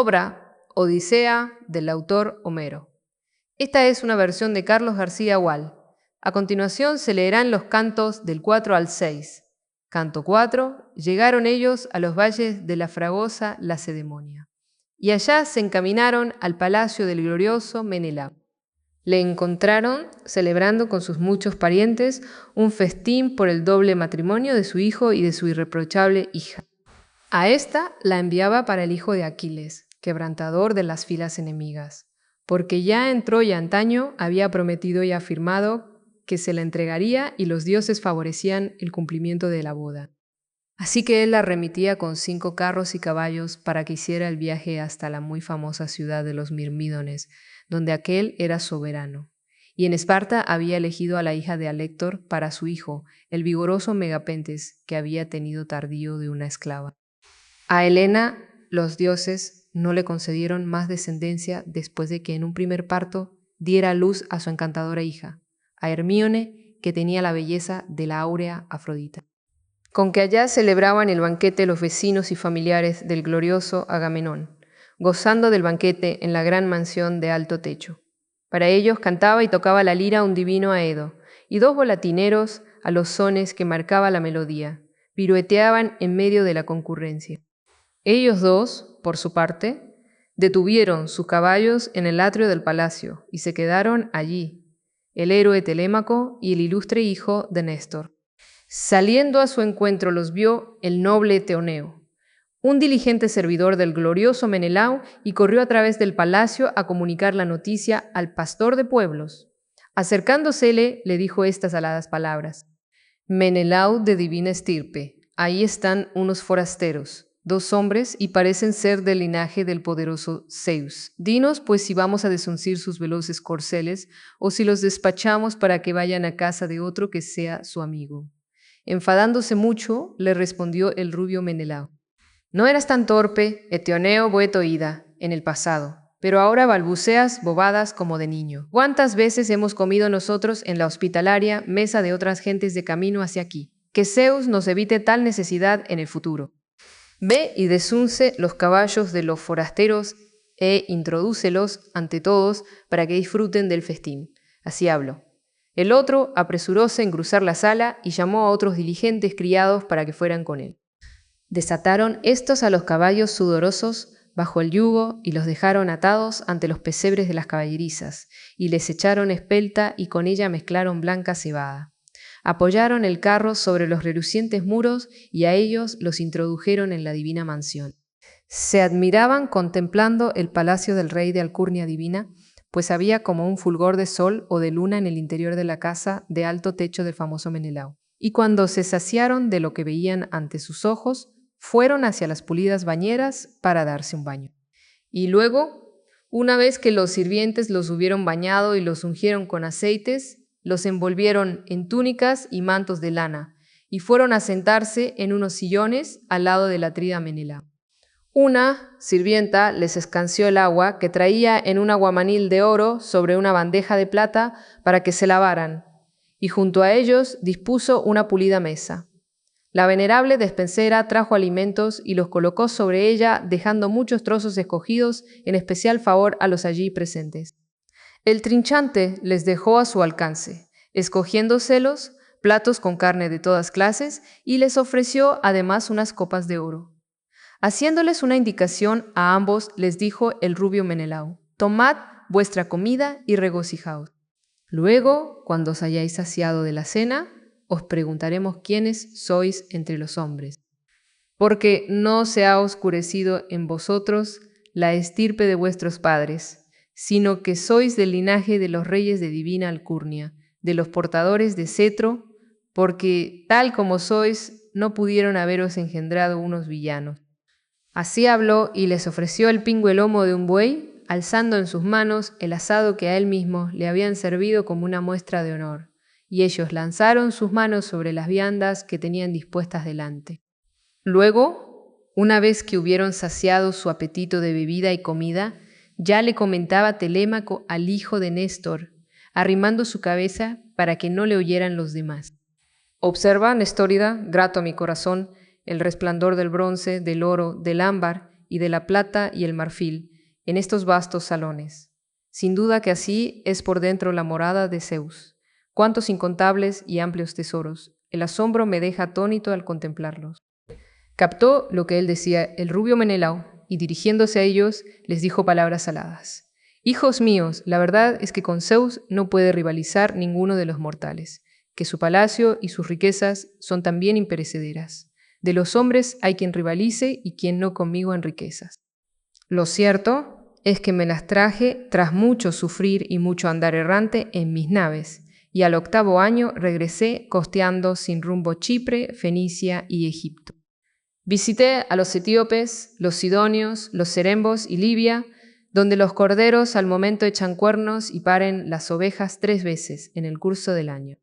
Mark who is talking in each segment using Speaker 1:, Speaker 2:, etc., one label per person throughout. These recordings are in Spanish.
Speaker 1: Obra Odisea del autor Homero. Esta es una versión de Carlos García Gual. A continuación se leerán los cantos del 4 al 6. Canto 4. Llegaron ellos a los valles de la fragosa Lacedemonia. Y allá se encaminaron al palacio del glorioso Menelao. Le encontraron celebrando con sus muchos parientes un festín por el doble matrimonio de su hijo y de su irreprochable hija. A esta la enviaba para el hijo de Aquiles, quebrantador de las filas enemigas, porque ya en Troya antaño había prometido y afirmado que se la entregaría y los dioses favorecían el cumplimiento de la boda. Así que él la remitía con 5 carros y caballos para que hiciera el viaje hasta la muy famosa ciudad de los Mirmídones, donde aquel era soberano. Y en Esparta había elegido a la hija de Alector para su hijo, el vigoroso Megapentes, que había tenido tardío de una esclava. A Helena los dioses no le concedieron más descendencia después de que en un primer parto diera a luz a su encantadora hija, a Hermíone, que tenía la belleza de la áurea Afrodita. Con que allá celebraban el banquete los vecinos y familiares del glorioso Agamenón, gozando del banquete en la gran mansión de alto techo. Para ellos cantaba y tocaba la lira un divino Aedo, y 2 volatineros a los sones que marcaba la melodía, pirueteaban en medio de la concurrencia. Ellos 2, por su parte, detuvieron sus caballos en el atrio del palacio y se quedaron allí, el héroe Telémaco y el ilustre hijo de Néstor. Saliendo a su encuentro los vio el noble Teoneo, un diligente servidor del glorioso Menelao, y corrió a través del palacio a comunicar la noticia al pastor de pueblos. Acercándosele, le dijo estas aladas palabras: Menelao de divina estirpe, ahí están unos forasteros, 2 hombres, y parecen ser del linaje del poderoso Zeus. Dinos, pues, si vamos a desuncir sus veloces corceles, o si los despachamos para que vayan a casa de otro que sea su amigo. Enfadándose mucho, le respondió el rubio Menelao: No eras tan torpe, Eteoneo Boetoida, en el pasado, pero ahora balbuceas bobadas como de niño. ¿Cuántas veces hemos comido nosotros en la hospitalaria mesa de otras gentes de camino hacia aquí? Que Zeus nos evite tal necesidad en el futuro. Ve y desunce los caballos de los forasteros e introdúcelos ante todos para que disfruten del festín. Así habló. El otro apresuróse en cruzar la sala y llamó a otros diligentes criados para que fueran con él. Desataron estos a los caballos sudorosos bajo el yugo y los dejaron atados ante los pesebres de las caballerizas, y les echaron espelta y con ella mezclaron blanca cebada. Apoyaron el carro sobre los relucientes muros y a ellos los introdujeron en la divina mansión. Se admiraban contemplando el palacio del rey de alcurnia divina, pues había como un fulgor de sol o de luna en el interior de la casa de alto techo del famoso Menelao. Y cuando se saciaron de lo que veían ante sus ojos, fueron hacia las pulidas bañeras para darse un baño. Y luego, una vez que los sirvientes los hubieron bañado y los ungieron con aceites, los envolvieron en túnicas y mantos de lana, y fueron a sentarse en unos sillones al lado del atrida Menelao. Una sirvienta les escanció el agua que traía en un aguamanil de oro sobre una bandeja de plata para que se lavaran, y junto a ellos dispuso una pulida mesa. La venerable despensera trajo alimentos y los colocó sobre ella, dejando muchos trozos escogidos en especial favor a los allí presentes. El trinchante les dejó a su alcance, escogiéndoselos platos con carne de todas clases, y les ofreció además unas copas de oro. Haciéndoles una indicación a ambos, les dijo el rubio Menelao: Tomad vuestra comida y regocijaos. Luego, cuando os hayáis saciado de la cena, os preguntaremos quiénes sois entre los hombres, porque no se ha oscurecido en vosotros la estirpe de vuestros padres, sino que sois del linaje de los reyes de divina alcurnia, de los portadores de cetro, porque tal como sois, no pudieron haberos engendrado unos villanos. Así habló y les ofreció el pingüe lomo de un buey, alzando en sus manos el asado que a él mismo le habían servido como una muestra de honor, y ellos lanzaron sus manos sobre las viandas que tenían dispuestas delante. Luego, una vez que hubieron saciado su apetito de bebida y comida, ya le comentaba Telémaco al hijo de Néstor, arrimando su cabeza para que no le oyeran los demás. Observa, Nestórida, grato a mi corazón, el resplandor del bronce, del oro, del ámbar y de la plata y el marfil, en estos vastos salones. Sin duda que así es por dentro la morada de Zeus. Cuántos incontables y amplios tesoros. El asombro me deja atónito al contemplarlos. Captó lo que él decía el rubio Menelao, y dirigiéndose a ellos, les dijo palabras aladas. Hijos míos, la verdad es que con Zeus no puede rivalizar ninguno de los mortales, que su palacio y sus riquezas son también imperecederas. De los hombres hay quien rivalice y quien no conmigo en riquezas. Lo cierto es que me las traje tras mucho sufrir y mucho andar errante en mis naves, y al 8º año regresé costeando sin rumbo Chipre, Fenicia y Egipto. Visité a los etíopes, los sidonios, los serembos y Libia, donde los corderos al momento echan cuernos y paren las ovejas 3 veces en el curso del año.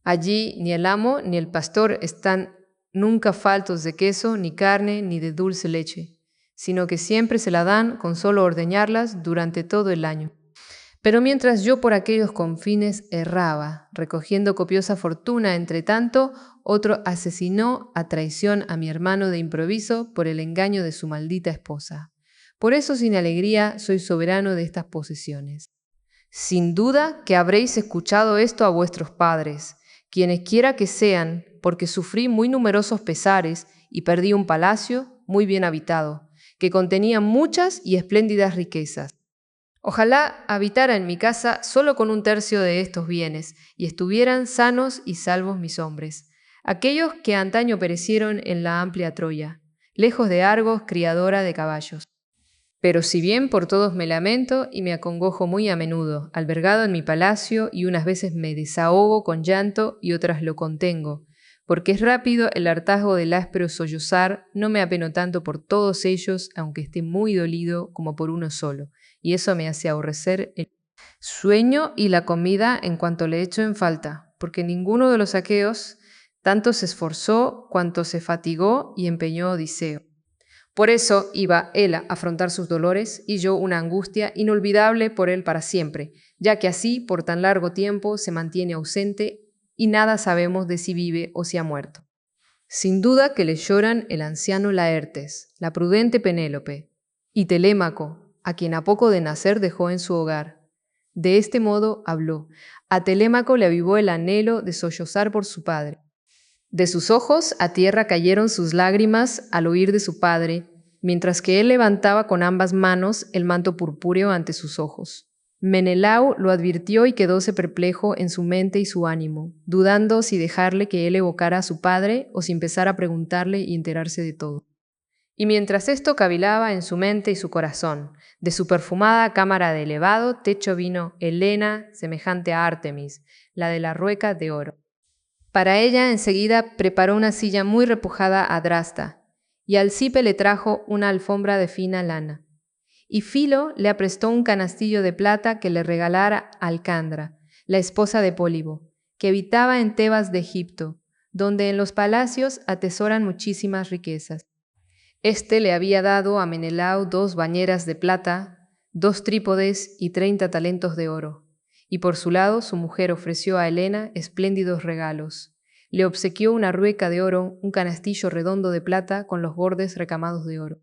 Speaker 1: Allí ni el amo ni el pastor están nunca faltos de queso, ni carne, ni de dulce leche, sino que siempre se la dan con solo ordeñarlas durante todo el año. Pero mientras yo por aquellos confines erraba, recogiendo copiosa fortuna, entre tanto, otro asesinó a traición a mi hermano de improviso por el engaño de su maldita esposa. Por eso sin alegría soy soberano de estas posesiones. Sin duda que habréis escuchado esto a vuestros padres, quienes quiera que sean, porque sufrí muy numerosos pesares y perdí un palacio muy bien habitado, que contenía muchas y espléndidas riquezas. Ojalá habitara en mi casa solo con 1/3 de estos bienes, y estuvieran sanos y salvos mis hombres, aquellos que antaño perecieron en la amplia Troya, lejos de Argos, criadora de caballos. Pero si bien por todos me lamento y me acongojo muy a menudo, albergado en mi palacio, y unas veces me desahogo con llanto y otras lo contengo, porque es rápido el hartazgo del áspero sollozar, no me apeno tanto por todos ellos, aunque esté muy dolido, como por uno solo, y eso me hace aborrecer el sueño y la comida en cuanto le echo en falta, porque ninguno de los aqueos tanto se esforzó cuanto se fatigó y empeñó Odiseo. Por eso iba él a afrontar sus dolores y yo una angustia inolvidable por él para siempre, ya que así por tan largo tiempo se mantiene ausente y nada sabemos de si vive o si ha muerto. Sin duda que le lloran el anciano Laertes, la prudente Penélope, y Telémaco, a quien a poco de nacer dejó en su hogar. De este modo habló. A Telémaco le avivó el anhelo de sollozar por su padre. De sus ojos a tierra cayeron sus lágrimas al oír de su padre, mientras que él levantaba con ambas manos el manto purpúreo ante sus ojos. Menelao lo advirtió y quedóse perplejo en su mente y su ánimo, dudando si dejarle que él evocara a su padre o si empezar a preguntarle y enterarse de todo. Y mientras esto cavilaba en su mente y su corazón, de su perfumada cámara de elevado techo vino Helena, semejante a Artemis, la de la rueca de oro. Para ella enseguida preparó una silla muy repujada a Adrasta, y Alcipe le trajo una alfombra de fina lana. Y Filo le aprestó un canastillo de plata que le regalara Alcandra, la esposa de Pólibo, que habitaba en Tebas de Egipto, donde en los palacios atesoran muchísimas riquezas. Este le había dado a Menelao 2 bañeras de plata, 2 trípodes y 30 talentos de oro. Y por su lado su mujer ofreció a Helena espléndidos regalos. Le obsequió una rueca de oro, un canastillo redondo de plata con los bordes recamados de oro.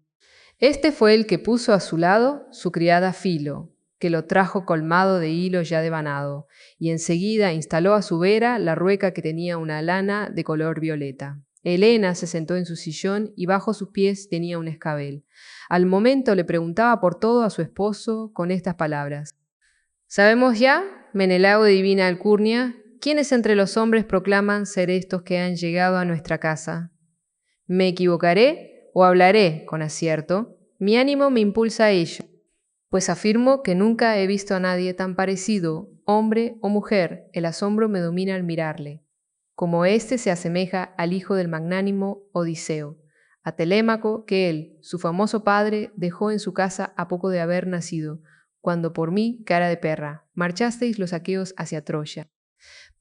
Speaker 1: Este fue el que puso a su lado su criada Filo, que lo trajo colmado de hilo ya devanado, y enseguida instaló a su vera la rueca que tenía una lana de color violeta. Helena se sentó en su sillón y bajo sus pies tenía un escabel. Al momento le preguntaba por todo a su esposo con estas palabras. ¿Sabemos ya, Menelao de divina alcurnia, quiénes entre los hombres proclaman ser estos que han llegado a nuestra casa? ¿Me equivocaré o hablaré con acierto? Mi ánimo me impulsa a ello, pues afirmo que nunca he visto a nadie tan parecido, hombre o mujer, el asombro me domina al mirarle. Como éste se asemeja al hijo del magnánimo Odiseo, a Telémaco, que él, su famoso padre, dejó en su casa a poco de haber nacido, cuando por mí, cara de perra, marchasteis los aqueos hacia Troya,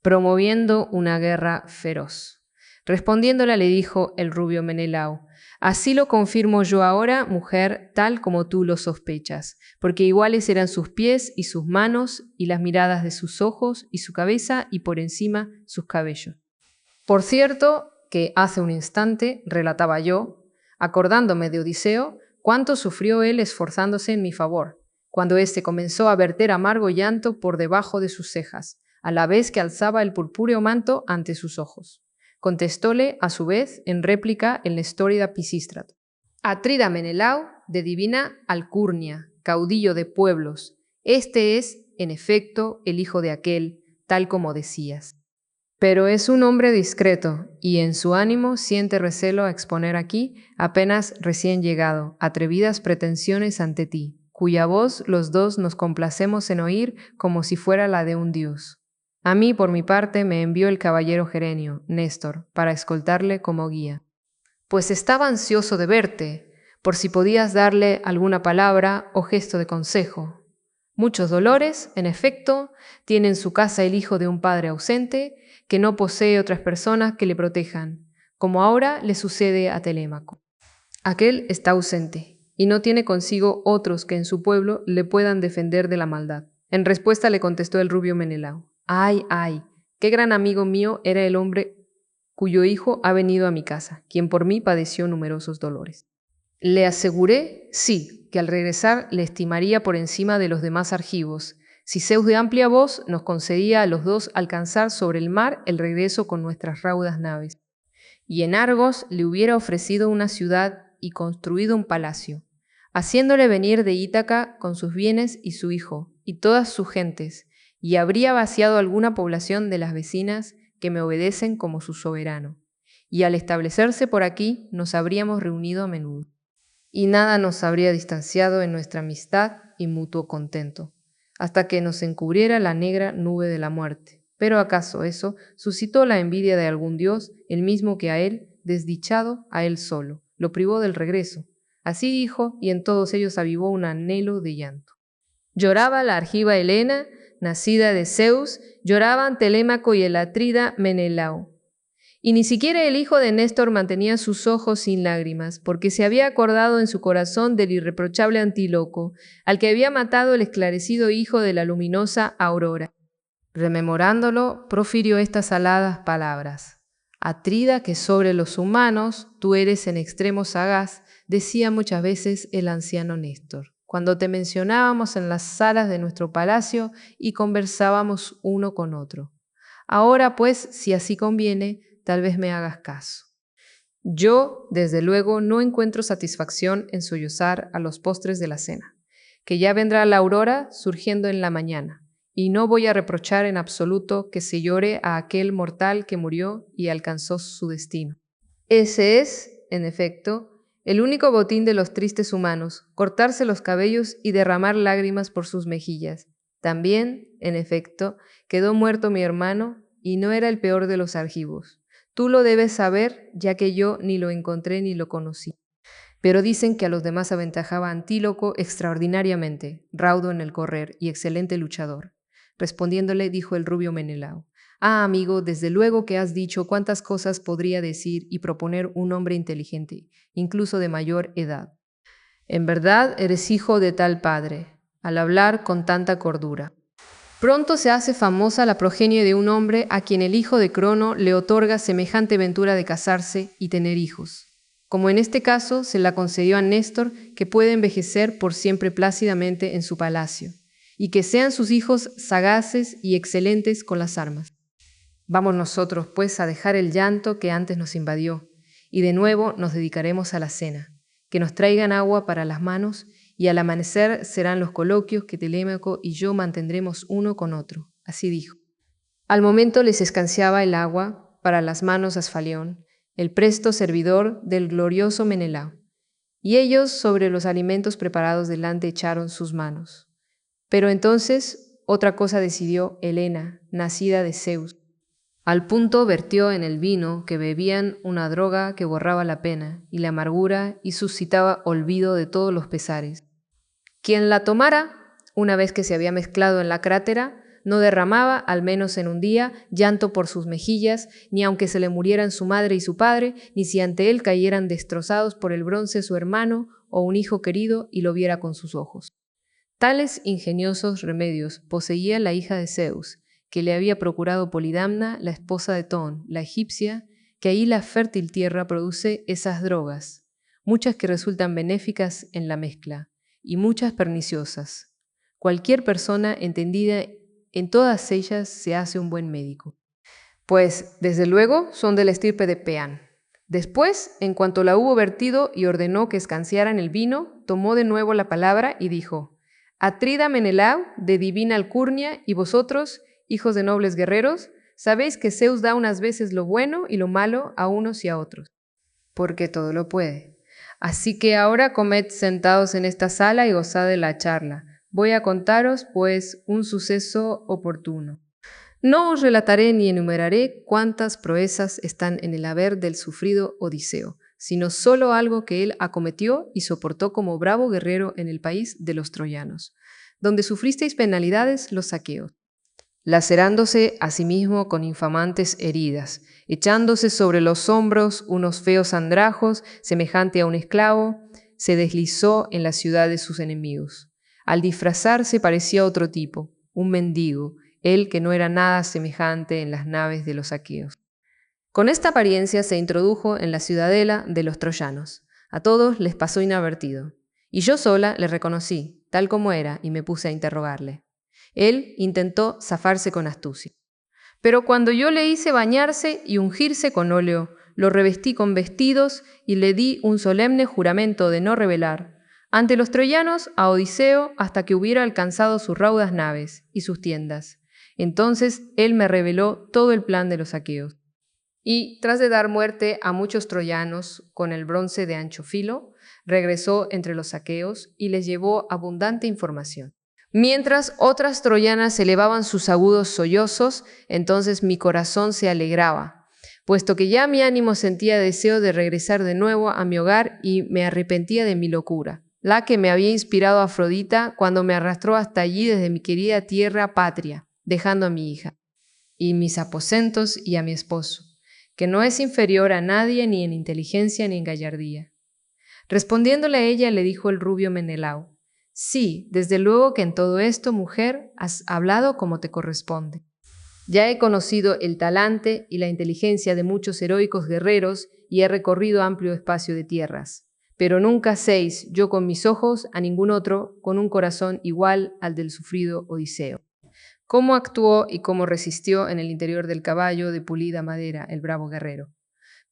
Speaker 1: promoviendo una guerra feroz. Respondiéndola le dijo el rubio Menelao, así lo confirmo yo ahora, mujer, tal como tú lo sospechas, porque iguales eran sus pies y sus manos, y las miradas de sus ojos y su cabeza, y por encima sus cabellos. Por cierto que hace un instante relataba yo, acordándome de Odiseo, cuánto sufrió él esforzándose en mi favor, cuando éste comenzó a verter amargo llanto por debajo de sus cejas, a la vez que alzaba el purpúreo manto ante sus ojos. Contestóle, a su vez, en réplica el nestórida Pisístrato. Atrida Menelao, de divina alcurnia, caudillo de pueblos, este es, en efecto, el hijo de aquel, tal como decías. Pero es un hombre discreto, y en su ánimo siente recelo a exponer aquí, apenas recién llegado, atrevidas pretensiones ante ti, cuya voz los dos nos complacemos en oír como si fuera la de un dios. A mí, por mi parte, me envió el caballero Gerenio, Néstor, para escoltarle como guía. Pues estaba ansioso de verte, por si podías darle alguna palabra o gesto de consejo. Muchos dolores, en efecto, tiene en su casa el hijo de un padre ausente, que no posee otras personas que le protejan, como ahora le sucede a Telémaco. Aquel está ausente, y no tiene consigo otros que en su pueblo le puedan defender de la maldad. En respuesta le contestó el rubio Menelao. ¡Ay, ay! ¡Qué gran amigo mío era el hombre cuyo hijo ha venido a mi casa, quien por mí padeció numerosos dolores! Le aseguré, sí, que al regresar le estimaría por encima de los demás argivos, si Zeus de amplia voz nos concedía a los dos alcanzar sobre el mar el regreso con nuestras raudas naves. Y en Argos le hubiera ofrecido una ciudad y construido un palacio, haciéndole venir de Ítaca con sus bienes y su hijo, y todas sus gentes, y habría vaciado alguna población de las vecinas que me obedecen como su soberano. Y al establecerse por aquí nos habríamos reunido a menudo. Y nada nos habría distanciado en nuestra amistad y mutuo contento, hasta que nos encubriera la negra nube de la muerte. Pero acaso eso suscitó la envidia de algún dios, el mismo que a él, desdichado, a él solo, lo privó del regreso. Así dijo, y en todos ellos avivó un anhelo de llanto. Lloraba la argiva Helena, nacida de Zeus, lloraban Telémaco y el atrida Menelao. Y ni siquiera el hijo de Néstor mantenía sus ojos sin lágrimas, porque se había acordado en su corazón del irreprochable Antíloco, al que había matado el esclarecido hijo de la luminosa Aurora. Rememorándolo, profirió estas aladas palabras. Atrida, que sobre los humanos tú eres en extremo sagaz, decía muchas veces el anciano Néstor, cuando te mencionábamos en las salas de nuestro palacio y conversábamos uno con otro. Ahora, pues, si así conviene, tal vez me hagas caso. Yo, desde luego, no encuentro satisfacción en sollozar a los postres de la cena, que ya vendrá la aurora surgiendo en la mañana, y no voy a reprochar en absoluto que se llore a aquel mortal que murió y alcanzó su destino. Ese es, en efecto, el único botín de los tristes humanos, cortarse los cabellos y derramar lágrimas por sus mejillas. También, en efecto, quedó muerto mi hermano, y no era el peor de los argivos. Tú lo debes saber, ya que yo ni lo encontré ni lo conocí. Pero dicen que a los demás aventajaba Antíloco extraordinariamente, raudo en el correr y excelente luchador. Respondiéndole, dijo el rubio Menelao: Ah, amigo, desde luego que has dicho cuántas cosas podría decir y proponer un hombre inteligente, incluso de mayor edad. En verdad eres hijo de tal padre, al hablar con tanta cordura. Pronto se hace famosa la progenie de un hombre a quien el hijo de Crono le otorga semejante ventura de casarse y tener hijos. Como en este caso se la concedió a Néstor, que puede envejecer por siempre plácidamente en su palacio, y que sean sus hijos sagaces y excelentes con las armas. Vamos nosotros, pues, a dejar el llanto que antes nos invadió, y de nuevo nos dedicaremos a la cena, que nos traigan agua para las manos, y al amanecer serán los coloquios que Telémaco y yo mantendremos uno con otro. Así dijo. Al momento les escanciaba el agua para las manos Asfalión, el presto servidor del glorioso Menelao, y ellos sobre los alimentos preparados delante echaron sus manos. Pero entonces otra cosa decidió Helena, nacida de Zeus. Al punto vertió en el vino que bebían una droga que borraba la pena y la amargura y suscitaba olvido de todos los pesares. Quien la tomara, una vez que se había mezclado en la crátera, no derramaba, al menos en un día, llanto por sus mejillas, ni aunque se le murieran su madre y su padre, ni si ante él cayeran destrozados por el bronce su hermano o un hijo querido y lo viera con sus ojos. Tales ingeniosos remedios poseía la hija de Zeus, que le había procurado Polidamna, la esposa de Ton, la egipcia, que ahí la fértil tierra produce esas drogas. muchas que resultan benéficas en la mezcla y muchas perniciosas. Cualquier persona entendida en todas ellas se hace un buen médico. Pues, desde luego, son de la estirpe de Peán. Después, en cuanto la hubo vertido y ordenó que escanciaran el vino, tomó de nuevo la palabra y dijo: Atrida Menelau, de divina alcurnia, y vosotros, hijos de nobles guerreros, sabéis que Zeus da unas veces lo bueno y lo malo a unos y a otros, porque todo lo puede. Así que ahora comed sentados en esta sala y gozad de la charla. Voy a contaros, pues, un suceso oportuno. No os relataré ni enumeraré cuántas proezas están en el haber del sufrido Odiseo, sino solo algo que él acometió y soportó como bravo guerrero en el país de los troyanos, donde sufristeis penalidades los aqueos, lacerándose a sí mismo con infamantes heridas, echándose sobre los hombros unos feos andrajos, semejante a un esclavo, se deslizó en la ciudad de sus enemigos. Al disfrazarse parecía otro tipo, un mendigo, él que no era nada semejante en las naves de los aqueos. Con esta apariencia se introdujo en la ciudadela de los troyanos. A todos les pasó inadvertido, y yo sola le reconocí, tal como era, y me puse a interrogarle. Él intentó zafarse con astucia. Pero cuando yo le hice bañarse y ungirse con óleo, lo revestí con vestidos y le di un solemne juramento de no rebelar ante los troyanos a Odiseo hasta que hubiera alcanzado sus raudas naves y sus tiendas. Entonces él me reveló todo el plan de los aqueos. Y, tras de dar muerte a muchos troyanos con el bronce de ancho filo, regresó entre los aqueos y les llevó abundante información. Mientras otras troyanas elevaban sus agudos sollozos, entonces mi corazón se alegraba, puesto que ya mi ánimo sentía deseo de regresar de nuevo a mi hogar y me arrepentía de mi locura, la que me había inspirado Afrodita cuando me arrastró hasta allí desde mi querida tierra patria, dejando a mi hija, y mis aposentos y a mi esposo, que no es inferior a nadie ni en inteligencia ni en gallardía. Respondiéndole a ella, le dijo el rubio Menelao: Sí, desde luego que en todo esto, mujer, has hablado como te corresponde. Ya he conocido el talante y la inteligencia de muchos heroicos guerreros y he recorrido amplio espacio de tierras, pero nunca séis yo con mis ojos a ningún otro con un corazón igual al del sufrido Odiseo. Cómo actuó y cómo resistió en el interior del caballo de pulida madera el bravo guerrero.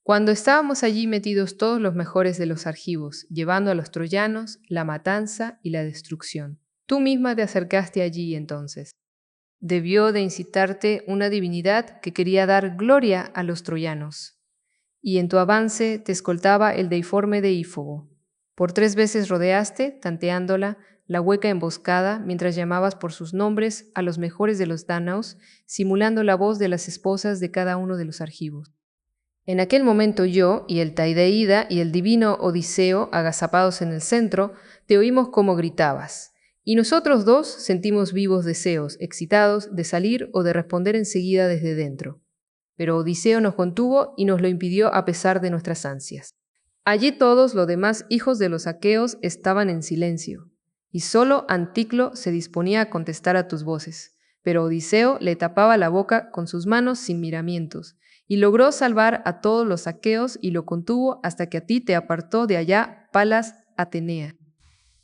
Speaker 1: Cuando estábamos allí metidos todos los mejores de los argivos, llevando a los troyanos la matanza y la destrucción. Tú misma te acercaste allí entonces. Debió de incitarte una divinidad que quería dar gloria a los troyanos. Y en tu avance te escoltaba el deiforme Deífobo. Por 3 veces rodeaste, tanteándola, la hueca emboscada, mientras llamabas por sus nombres a los mejores de los dánaos, simulando la voz de las esposas de cada uno de los argivos. En aquel momento yo y el Taideída y el divino Odiseo, agazapados en el centro, te oímos como gritabas, y nosotros dos sentimos vivos deseos, excitados, de salir o de responder enseguida desde dentro. Pero Odiseo nos contuvo y nos lo impidió a pesar de nuestras ansias. Allí todos los demás hijos de los aqueos estaban en silencio, y solo Anticlo se disponía a contestar a tus voces, pero Odiseo le tapaba la boca con sus manos sin miramientos, y logró salvar a todos los aqueos y lo contuvo hasta que a ti te apartó de allá Palas Atenea.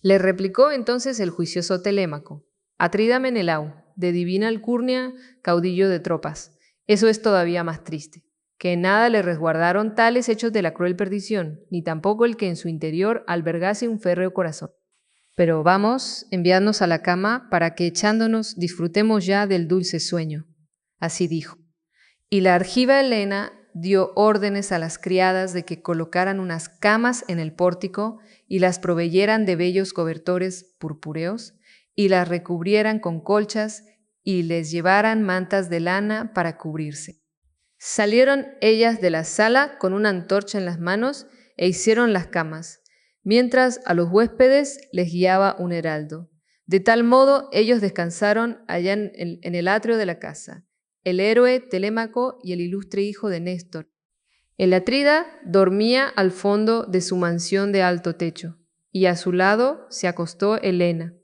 Speaker 1: Le replicó entonces el juicioso Telémaco: Atrida Menelau, de divina alcurnia, caudillo de tropas. Eso es todavía más triste, que en nada le resguardaron tales hechos de la cruel perdición, ni tampoco el que en su interior albergase un férreo corazón. Pero vamos, enviadnos a la cama para que echándonos disfrutemos ya del dulce sueño. Así dijo. Y la argiva Helena dio órdenes a las criadas de que colocaran unas camas en el pórtico y las proveyeran de bellos cobertores purpúreos y las recubrieran con colchas y les llevaran mantas de lana para cubrirse. Salieron ellas de la sala con una antorcha en las manos e hicieron las camas, mientras a los huéspedes les guiaba un heraldo. De tal modo ellos descansaron allá en el atrio de la casa, el héroe Telémaco y el ilustre hijo de Néstor. El atrida dormía al fondo de su mansión de alto techo, y a su lado se acostó Helena,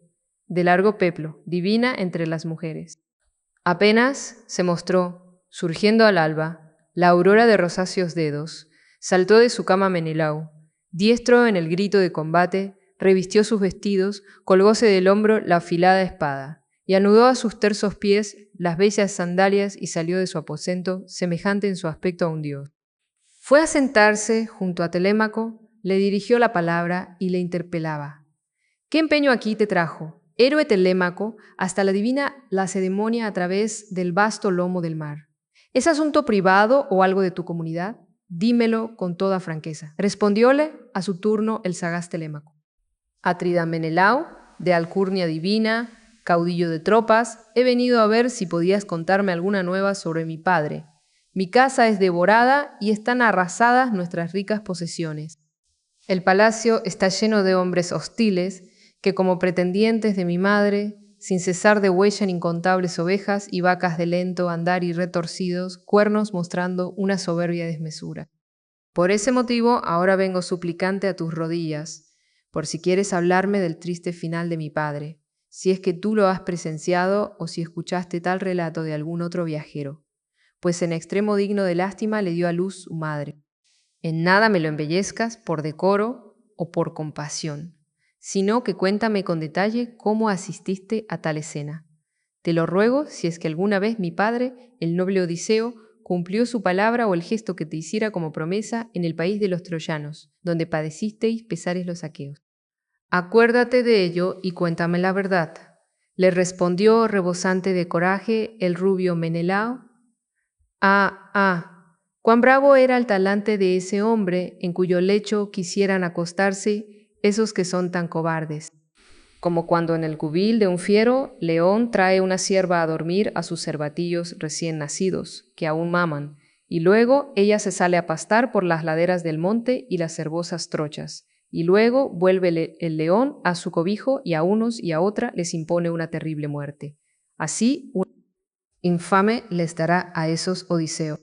Speaker 1: de largo peplo, divina entre las mujeres. Apenas se mostró, surgiendo al alba, la aurora de rosáceos dedos, saltó de su cama Menelau, Diestro en el grito de combate, revistió sus vestidos, colgóse del hombro la afilada espada, y anudó a sus tersos pies las bellas sandalias y salió de su aposento, semejante en su aspecto a un dios. Fue a sentarse junto a Telémaco, le dirigió la palabra y le interpelaba. ¿Qué empeño aquí te trajo, héroe Telémaco, hasta la divina Lacedemonia a través del vasto lomo del mar? ¿Es asunto privado o algo de tu comunidad? Dímelo con toda franqueza. Respondióle a su turno el sagaz Telémaco. Atrida Menelao, de alcurnia divina, caudillo de tropas, he venido a ver si podías contarme alguna nueva sobre mi padre. Mi casa es devorada y están arrasadas nuestras ricas posesiones. El palacio está lleno de hombres hostiles que, como pretendientes de mi madre, sin cesar degüellan incontables ovejas y vacas de lento andar y retorcidos, cuernos mostrando una soberbia desmesura. Por ese motivo ahora vengo suplicante a tus rodillas, por si quieres hablarme del triste final de mi padre, si es que tú lo has presenciado o si escuchaste tal relato de algún otro viajero, pues en extremo digno de lástima le dio a luz su madre. En nada me lo embellezcas por decoro o por compasión, sino que cuéntame con detalle cómo asististe a tal escena. Te lo ruego si es que alguna vez mi padre, el noble Odiseo, cumplió su palabra o el gesto que te hiciera como promesa en el país de los troyanos, donde padecisteis pesares los aqueos. Acuérdate de ello y cuéntame la verdad. Le respondió rebosante de coraje el rubio Menelao. Cuán bravo era el talante de ese hombre en cuyo lecho quisieran acostarse esos que son tan cobardes. Como cuando en el cubil de un fiero león trae una cierva a dormir a sus cervatillos recién nacidos, que aún maman, y luego ella se sale a pastar por las laderas del monte y las herbosas trochas, y luego vuelve el león a su cobijo y a unos y a otra les impone una terrible muerte. Así, un infame les dará a esos Odiseo.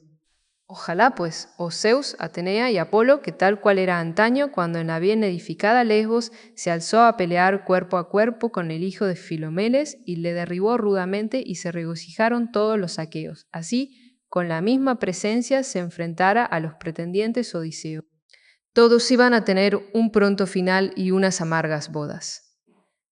Speaker 1: Ojalá, pues, Zeus, Atenea y Apolo, que tal cual era antaño, cuando en la bien edificada Lesbos se alzó a pelear cuerpo a cuerpo con el hijo de Filomeles y le derribó rudamente y se regocijaron todos los aqueos. Así, con la misma presencia se enfrentara a los pretendientes Odiseo. Todos iban a tener un pronto final y unas amargas bodas.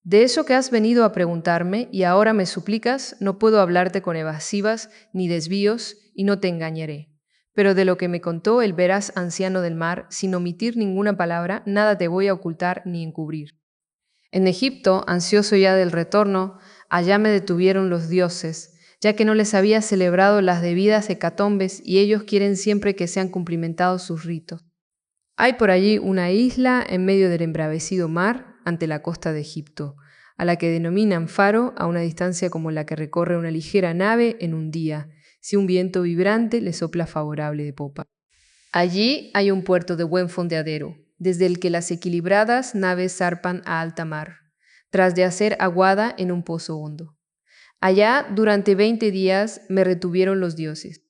Speaker 1: De eso que has venido a preguntarme y ahora me suplicas, no puedo hablarte con evasivas ni desvíos y no te engañaré. Pero de lo que me contó el veraz anciano del mar, sin omitir ninguna palabra, nada te voy a ocultar ni encubrir. En Egipto, ansioso ya del retorno, allá me detuvieron los dioses, ya que no les había celebrado las debidas hecatombes y ellos quieren siempre que sean cumplimentados sus ritos. Hay por allí una isla en medio del embravecido mar, ante la costa de Egipto, a la que denominan Faro, a una distancia como la que recorre una ligera nave en un día, si un viento vibrante le sopla favorable de popa. Allí hay un puerto de buen fondeadero, desde el que las equilibradas naves zarpan a alta mar, tras de hacer aguada en un pozo hondo. Allá durante 20 días me retuvieron los dioses,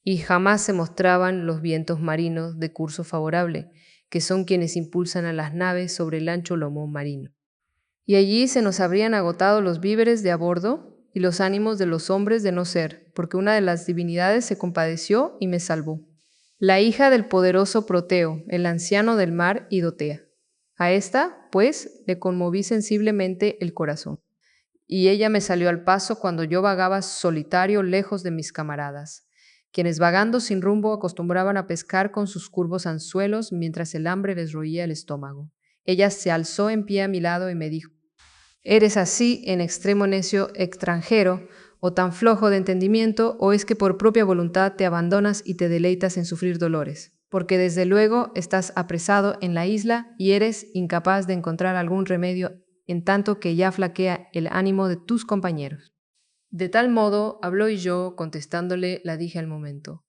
Speaker 1: y jamás se mostraban los vientos marinos de curso favorable, que son quienes impulsan a las naves sobre el ancho lomo marino. Y allí se nos habrían agotado los víveres de a bordo y los ánimos de los hombres de no ser, porque una de las divinidades se compadeció y me salvó. La hija del poderoso Proteo, el anciano del mar Idotea. A esta, pues, le conmoví sensiblemente el corazón. Y ella me salió al paso cuando yo vagaba solitario lejos de mis camaradas, quienes vagando sin rumbo acostumbraban a pescar con sus curvos anzuelos mientras el hambre les roía el estómago. Ella se alzó en pie a mi lado y me dijo: ¿eres así en extremo necio extranjero, o tan flojo de entendimiento, o es que por propia voluntad te abandonas y te deleitas en sufrir dolores? Porque desde luego estás apresado en la isla y eres incapaz de encontrar algún remedio en tanto que ya flaquea el ánimo de tus compañeros. De tal modo habló y yo, contestándole, la dije al momento: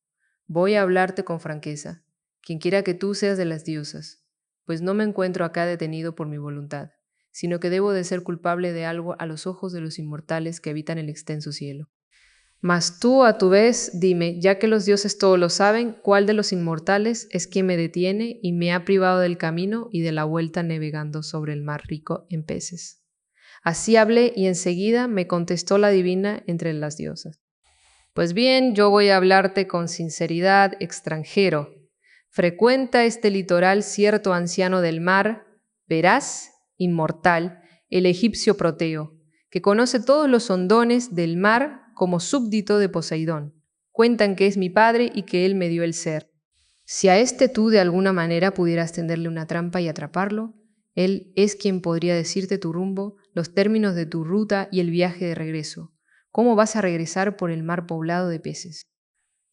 Speaker 1: voy a hablarte con franqueza, quienquiera que tú seas de las diosas, pues no me encuentro acá detenido por mi voluntad, sino que debo de ser culpable de algo a los ojos de los inmortales que habitan el extenso cielo. Mas tú, a tu vez, dime, ya que los dioses todo lo saben, ¿cuál de los inmortales es quien me detiene y me ha privado del camino y de la vuelta navegando sobre el mar rico en peces? Así hablé y enseguida me contestó la divina entre las diosas: pues bien, yo voy a hablarte con sinceridad, extranjero. frecuenta este litoral cierto anciano del mar, veraz, inmortal, el egipcio Proteo, que conoce todos los hondones del mar como súbdito de Poseidón. Cuentan que es mi padre y que él me dio el ser. Si a este tú de alguna manera pudieras tenderle una trampa y atraparlo, él es quien podría decirte tu rumbo, los términos de tu ruta y el viaje de regreso. ¿Cómo vas a regresar por el mar poblado de peces?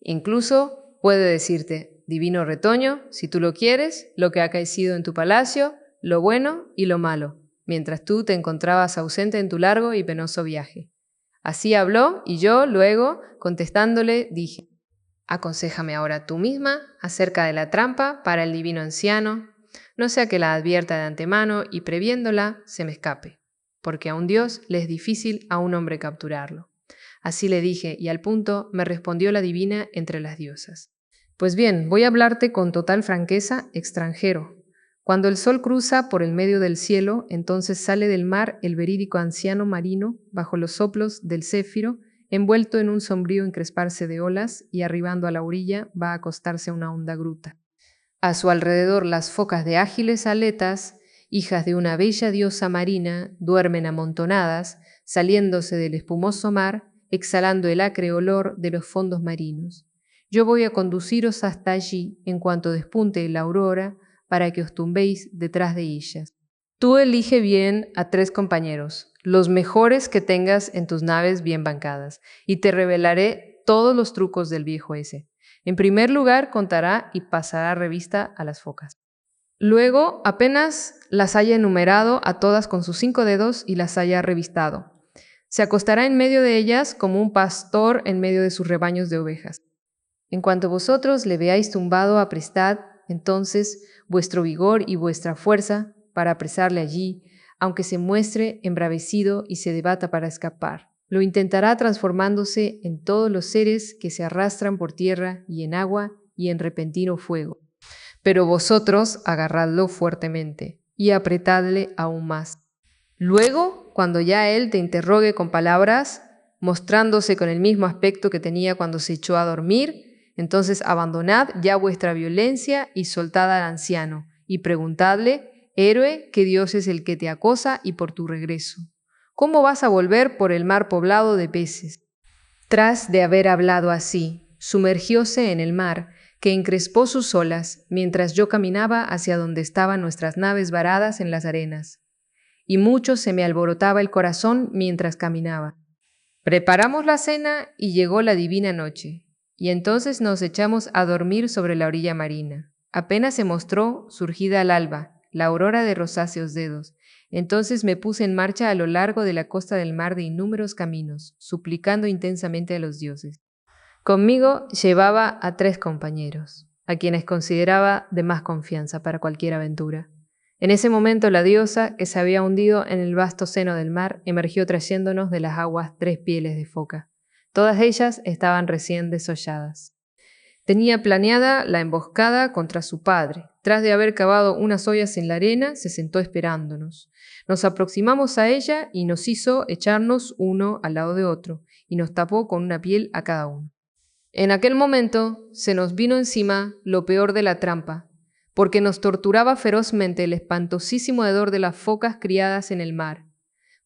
Speaker 1: Incluso puede decirte, divino retoño, si tú lo quieres, lo que ha acaecido en tu palacio, lo bueno y lo malo, mientras tú te encontrabas ausente en tu largo y penoso viaje. Así habló y yo luego, contestándole, dije, aconséjame ahora tú misma acerca de la trampa para el divino anciano, no sea que la advierta de antemano y previéndola se me escape, porque a un Dios le es difícil a un hombre capturarlo. Así le dije, y al punto me respondió la divina entre las diosas. Pues bien, voy a hablarte con total franqueza, extranjero. Cuando el sol cruza por el medio del cielo, entonces sale del mar el verídico anciano marino, bajo los soplos del céfiro, envuelto en un sombrío encresparse de olas, y arribando a la orilla va a acostarse a una honda gruta. A su alrededor las focas de ágiles aletas, hijas de una bella diosa marina, duermen amontonadas, saliéndose del espumoso mar, exhalando el acre olor de los fondos marinos. Yo voy a conduciros hasta allí en cuanto despunte la aurora, para que os tumbéis detrás de ellas. Tú elige bien a 3 compañeros, los mejores que tengas en tus naves bien bancadas, y te revelaré todos los trucos del viejo ese. En primer lugar, contará y pasará revista a las focas. Luego, apenas las haya enumerado a todas con sus 5 dedos y las haya revistado, se acostará en medio de ellas como un pastor en medio de sus rebaños de ovejas. En cuanto vosotros le veáis tumbado, aprestad entonces vuestro vigor y vuestra fuerza para apresarle allí, aunque se muestre embravecido y se debata para escapar. Lo intentará transformándose en todos los seres que se arrastran por tierra y en agua y en repentino fuego. Pero vosotros agarradlo fuertemente y apretadle aún más. Luego, cuando ya él te interrogue con palabras, mostrándose con el mismo aspecto que tenía cuando se echó a dormir, entonces abandonad ya vuestra violencia y soltad al anciano, y preguntadle, héroe, ¿qué Dios es el que te acosa y por tu regreso? ¿Cómo vas a volver por el mar poblado de peces? Tras de haber hablado así, sumergióse en el mar, que encrespó sus olas, mientras yo caminaba hacia donde estaban nuestras naves varadas en las arenas. Y mucho se me alborotaba el corazón mientras caminaba. Preparamos la cena y llegó la divina noche, y entonces nos echamos a dormir sobre la orilla marina. Apenas se mostró, surgida al alba, la aurora de rosáceos dedos. Entonces me puse en marcha a lo largo de la costa del mar de innúmeros caminos, suplicando intensamente a los dioses. Conmigo llevaba a 3 compañeros, a quienes consideraba de más confianza para cualquier aventura. En ese momento la diosa, que se había hundido en el vasto seno del mar, emergió trayéndonos de las aguas 3 pieles de foca. Todas ellas estaban recién desolladas. Tenía planeada la emboscada contra su padre. Tras de haber cavado unas ollas en la arena, se sentó esperándonos. Nos aproximamos a ella y nos hizo echarnos uno al lado de otro, y nos tapó con una piel a cada uno. En aquel momento se nos vino encima lo peor de la trampa, porque nos torturaba ferozmente el espantosísimo hedor de las focas criadas en el mar.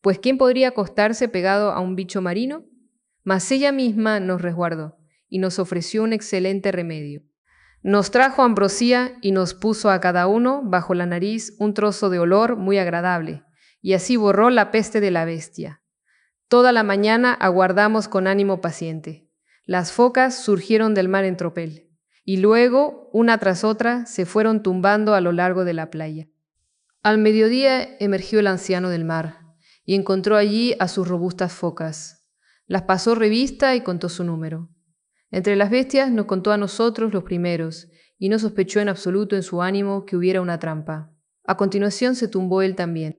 Speaker 1: Pues ¿quién podría acostarse pegado a un bicho marino? Mas ella misma nos resguardó y nos ofreció un excelente remedio. Nos trajo ambrosía y nos puso a cada uno bajo la nariz un trozo de olor muy agradable, y así borró la peste de la bestia. Toda la mañana aguardamos con ánimo paciente. Las focas surgieron del mar en tropel, y luego, una tras otra, se fueron tumbando a lo largo de la playa. Al mediodía emergió el anciano del mar, y encontró allí a sus robustas focas. Las pasó revista y contó su número. Entre las bestias nos contó a nosotros los primeros, y no sospechó en absoluto en su ánimo que hubiera una trampa. A continuación se tumbó él también.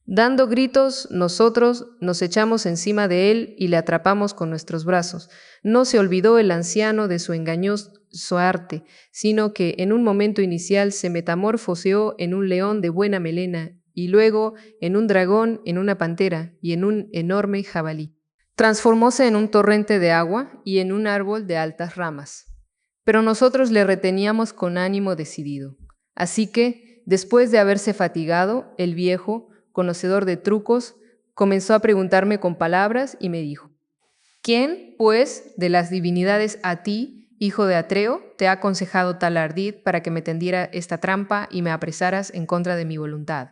Speaker 1: Dando gritos, nosotros nos echamos encima de él y le atrapamos con nuestros brazos. No se olvidó el anciano de su engañoso arte, sino que en un momento inicial se metamorfoseó en un león de buena melena, y luego en un dragón, en una pantera y en un enorme jabalí. Transformóse en un torrente de agua y en un árbol de altas ramas. Pero nosotros le reteníamos con ánimo decidido. Así que, después de haberse fatigado, el viejo, conocedor de trucos, comenzó a preguntarme con palabras y me dijo: ¿Quién, pues, de las divinidades a ti, hijo de Atreo, te ha aconsejado tal ardid para que me tendiera esta trampa y me apresaras en contra de mi voluntad?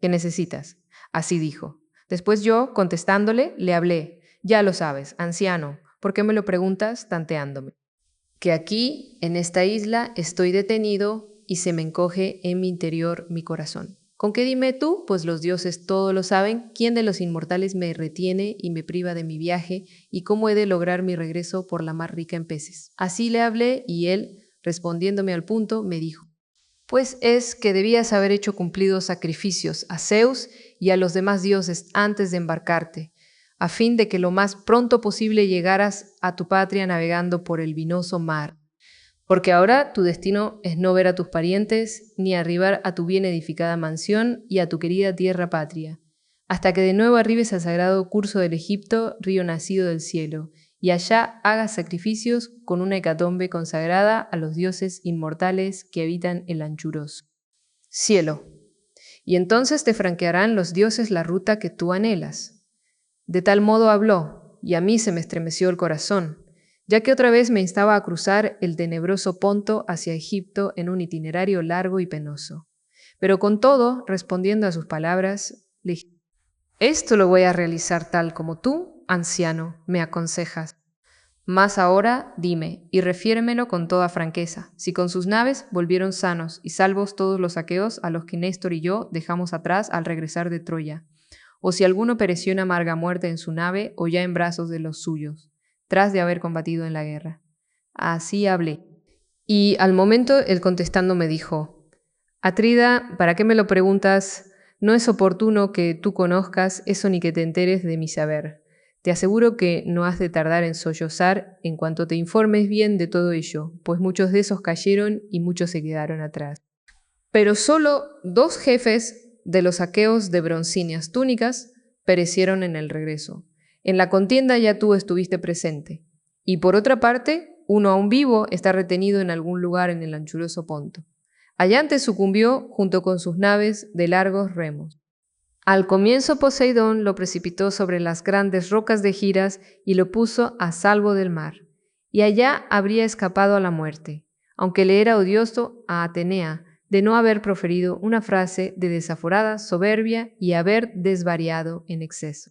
Speaker 1: ¿Qué necesitas? Así dijo. Después yo, contestándole, le hablé: Ya lo sabes, anciano, ¿por qué me lo preguntas tanteándome? Que aquí, en esta isla, estoy detenido y se me encoge en mi interior mi corazón. ¿Con qué dime tú? Pues los dioses todo lo saben. ¿Quién de los inmortales me retiene y me priva de mi viaje? ¿Y cómo he de lograr mi regreso por la mar rica en peces? Así le hablé y él, respondiéndome al punto, me dijo: Pues es que debías haber hecho cumplidos sacrificios a Zeus y a los demás dioses antes de embarcarte, a fin de que lo más pronto posible llegaras a tu patria navegando por el vinoso mar. Porque ahora tu destino es no ver a tus parientes, ni arribar a tu bien edificada mansión y a tu querida tierra patria, hasta que de nuevo arribes al sagrado curso del Egipto, río nacido del cielo, y allá hagas sacrificios con una hecatombe consagrada a los dioses inmortales que habitan el anchuroso cielo. Y entonces te franquearán los dioses la ruta que tú anhelas. De tal modo habló, y a mí se me estremeció el corazón, ya que otra vez me instaba a cruzar el tenebroso Ponto hacia Egipto en un itinerario largo y penoso. Pero con todo, respondiendo a sus palabras, le dije: Esto lo voy a realizar tal como tú, anciano, me aconsejas. Mas ahora dime, y refiéremelo con toda franqueza, si con sus naves volvieron sanos y salvos todos los aqueos a los que Néstor y yo dejamos atrás al regresar de Troya, o si alguno pereció en amarga muerte en su nave o ya en brazos de los suyos, tras de haber combatido en la guerra. Así hablé. Y al momento él contestando me dijo: Atrida, ¿para qué me lo preguntas? No es oportuno que tú conozcas eso ni que te enteres de mi saber. Te aseguro que no has de tardar en sollozar en cuanto te informes bien de todo ello, pues muchos de esos cayeron y muchos se quedaron atrás. Pero solo 2 jefes de los aqueos de broncíneas túnicas perecieron en el regreso. En la contienda ya tú estuviste presente. Y por otra parte, uno aún vivo está retenido en algún lugar en el anchuroso Ponto. Allante sucumbió junto con sus naves de largos remos. Al comienzo Poseidón lo precipitó sobre las grandes rocas de Giras y lo puso a salvo del mar. Y allá habría escapado a la muerte, aunque le era odioso a Atenea de no haber proferido una frase de desaforada soberbia y haber desvariado en exceso.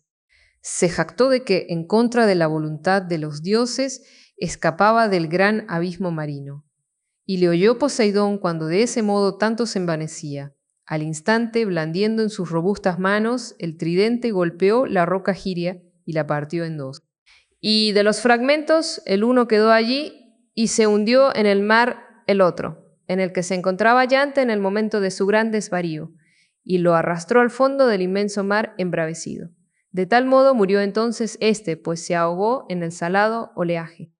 Speaker 1: Se jactó de que, en contra de la voluntad de los dioses, escapaba del gran abismo marino. Y le oyó Poseidón cuando de ese modo tanto se envanecía. Al instante, blandiendo en sus robustas manos, el tridente golpeó la roca Giria y la partió en 2. Y de los fragmentos, el uno quedó allí y se hundió en el mar el otro, en el que se encontraba Yante en el momento de su gran desvarío, y lo arrastró al fondo del inmenso mar embravecido. De tal modo murió entonces éste, pues se ahogó en el salado oleaje.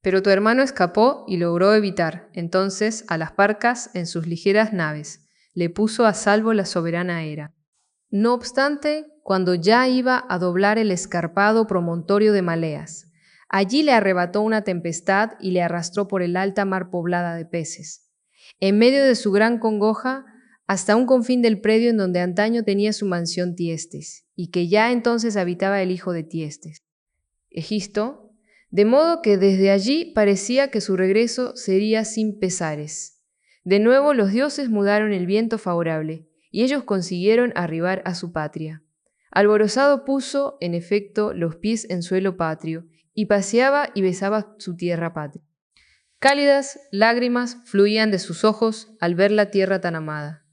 Speaker 1: Pero tu hermano escapó y logró evitar entonces a las parcas en sus ligeras naves. Le puso a salvo la soberana Hera. No obstante, cuando ya iba a doblar el escarpado promontorio de Maleas, allí le arrebató una tempestad y le arrastró por el alta mar poblada de peces. En medio de su gran congoja, hasta un confín del predio en donde antaño tenía su mansión Tiestes, y que ya entonces habitaba el hijo de Tiestes, Egisto, de modo que desde allí parecía que su regreso sería sin pesares. De nuevo los dioses mudaron el viento favorable, y ellos consiguieron arribar a su patria. Alborozado puso, en efecto, los pies en suelo patrio, y paseaba y besaba su tierra patria. Cálidas lágrimas fluían de sus ojos al ver la tierra tan amada.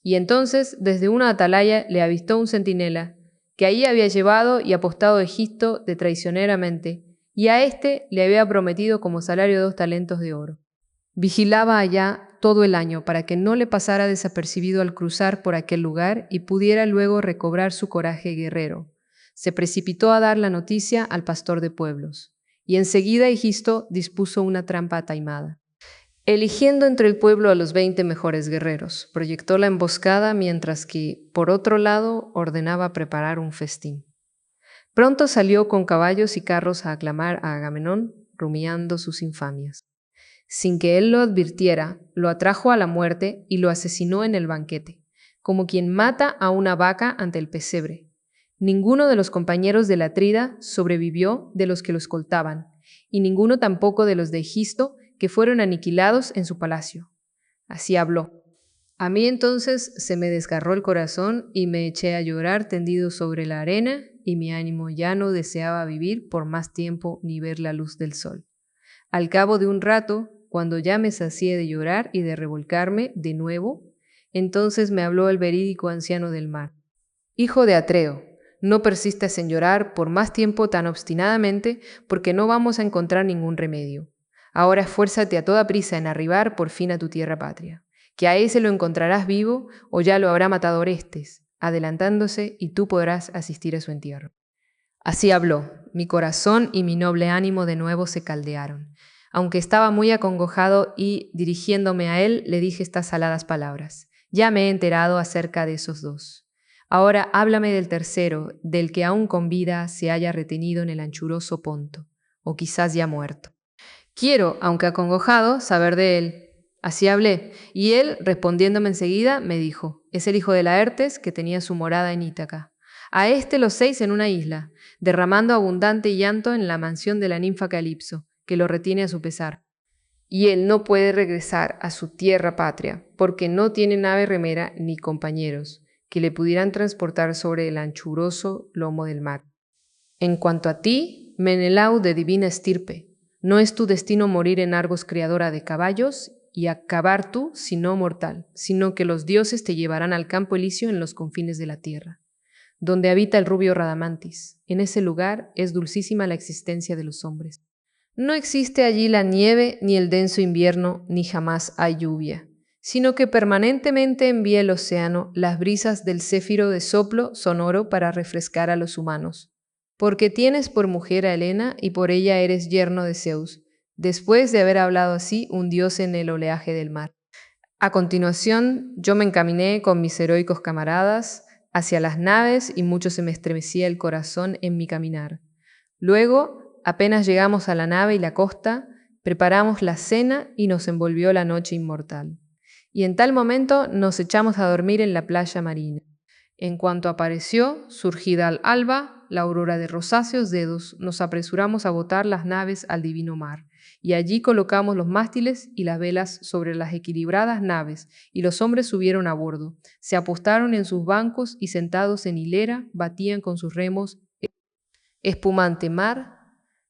Speaker 1: Y entonces, desde una atalaya, le avistó un centinela, que ahí había llevado y apostado Egisto de traicioneramente, y a éste le había prometido como salario 2 talentos de oro. Vigilaba allá todo el año para que no le pasara desapercibido al cruzar por aquel lugar y pudiera luego recobrar su coraje guerrero. Se precipitó a dar la noticia al pastor de pueblos, y enseguida Egisto dispuso una trampa taimada. Eligiendo entre el pueblo a los 20 mejores guerreros, proyectó la emboscada mientras que, por otro lado, ordenaba preparar un festín. Pronto salió con caballos y carros a aclamar a Agamenón, rumiando sus infamias. Sin que él lo advirtiera, lo atrajo a la muerte y lo asesinó en el banquete, como quien mata a una vaca ante el pesebre. Ninguno de los compañeros del Atrida sobrevivió de los que lo escoltaban, y ninguno tampoco de los de Egisto, que fueron aniquilados en su palacio. Así habló. A mí entonces se me desgarró el corazón y me eché a llorar tendido sobre la arena, y mi ánimo ya no deseaba vivir por más tiempo ni ver la luz del sol. Al cabo de un rato, cuando ya me sacié de llorar y de revolcarme de nuevo, entonces me habló el verídico anciano del mar. Hijo de Atreo, no persistas en llorar por más tiempo tan obstinadamente, porque no vamos a encontrar ningún remedio. Ahora esfuérzate a toda prisa en arribar por fin a tu tierra patria, que a ese lo encontrarás vivo o ya lo habrá matado Orestes, adelantándose, y tú podrás asistir a su entierro. Así habló, mi corazón y mi noble ánimo de nuevo se caldearon. Aunque estaba muy acongojado y, dirigiéndome a él, le dije estas aladas palabras. Ya me he enterado acerca de esos dos. Ahora háblame del tercero, del que aún con vida se haya retenido en el anchuroso Ponto, o quizás ya muerto. Quiero, aunque acongojado, saber de él. Así hablé, y él, respondiéndome enseguida, me dijo, es el hijo de Laertes, que tenía su morada en Ítaca. A éste los 6 en una isla, derramando abundante llanto en la mansión de la ninfa Calipso, que lo retiene a su pesar. Y él no puede regresar a su tierra patria, porque no tiene nave remera ni compañeros, que le pudieran transportar sobre el anchuroso lomo del mar. En cuanto a ti, Menelau de divina estirpe, no es tu destino morir en Argos criadora de caballos y acabar tú, sino mortal, sino que los dioses te llevarán al campo elíseo en los confines de la tierra, donde habita el rubio Radamantis. En ese lugar es dulcísima la existencia de los hombres. No existe allí la nieve ni el denso invierno, ni jamás hay lluvia, sino que permanentemente envía el océano las brisas del céfiro de soplo sonoro para refrescar a los humanos. Porque tienes por mujer a Helena y por ella eres yerno de Zeus, después de haber hablado así un dios en el oleaje del mar. A continuación, yo me encaminé con mis heroicos camaradas hacia las naves y mucho se me estremecía el corazón en mi caminar. Luego, apenas llegamos a la nave y la costa, preparamos la cena y nos envolvió la noche inmortal. Y en tal momento nos echamos a dormir en la playa marina. En cuanto apareció, surgida al alba, la aurora de rosáceos dedos, nos apresuramos a botar las naves al divino mar, y allí colocamos los mástiles y las velas sobre las equilibradas naves, y los hombres subieron a bordo, se apostaron en sus bancos y sentados en hilera batían con sus remos espumante mar.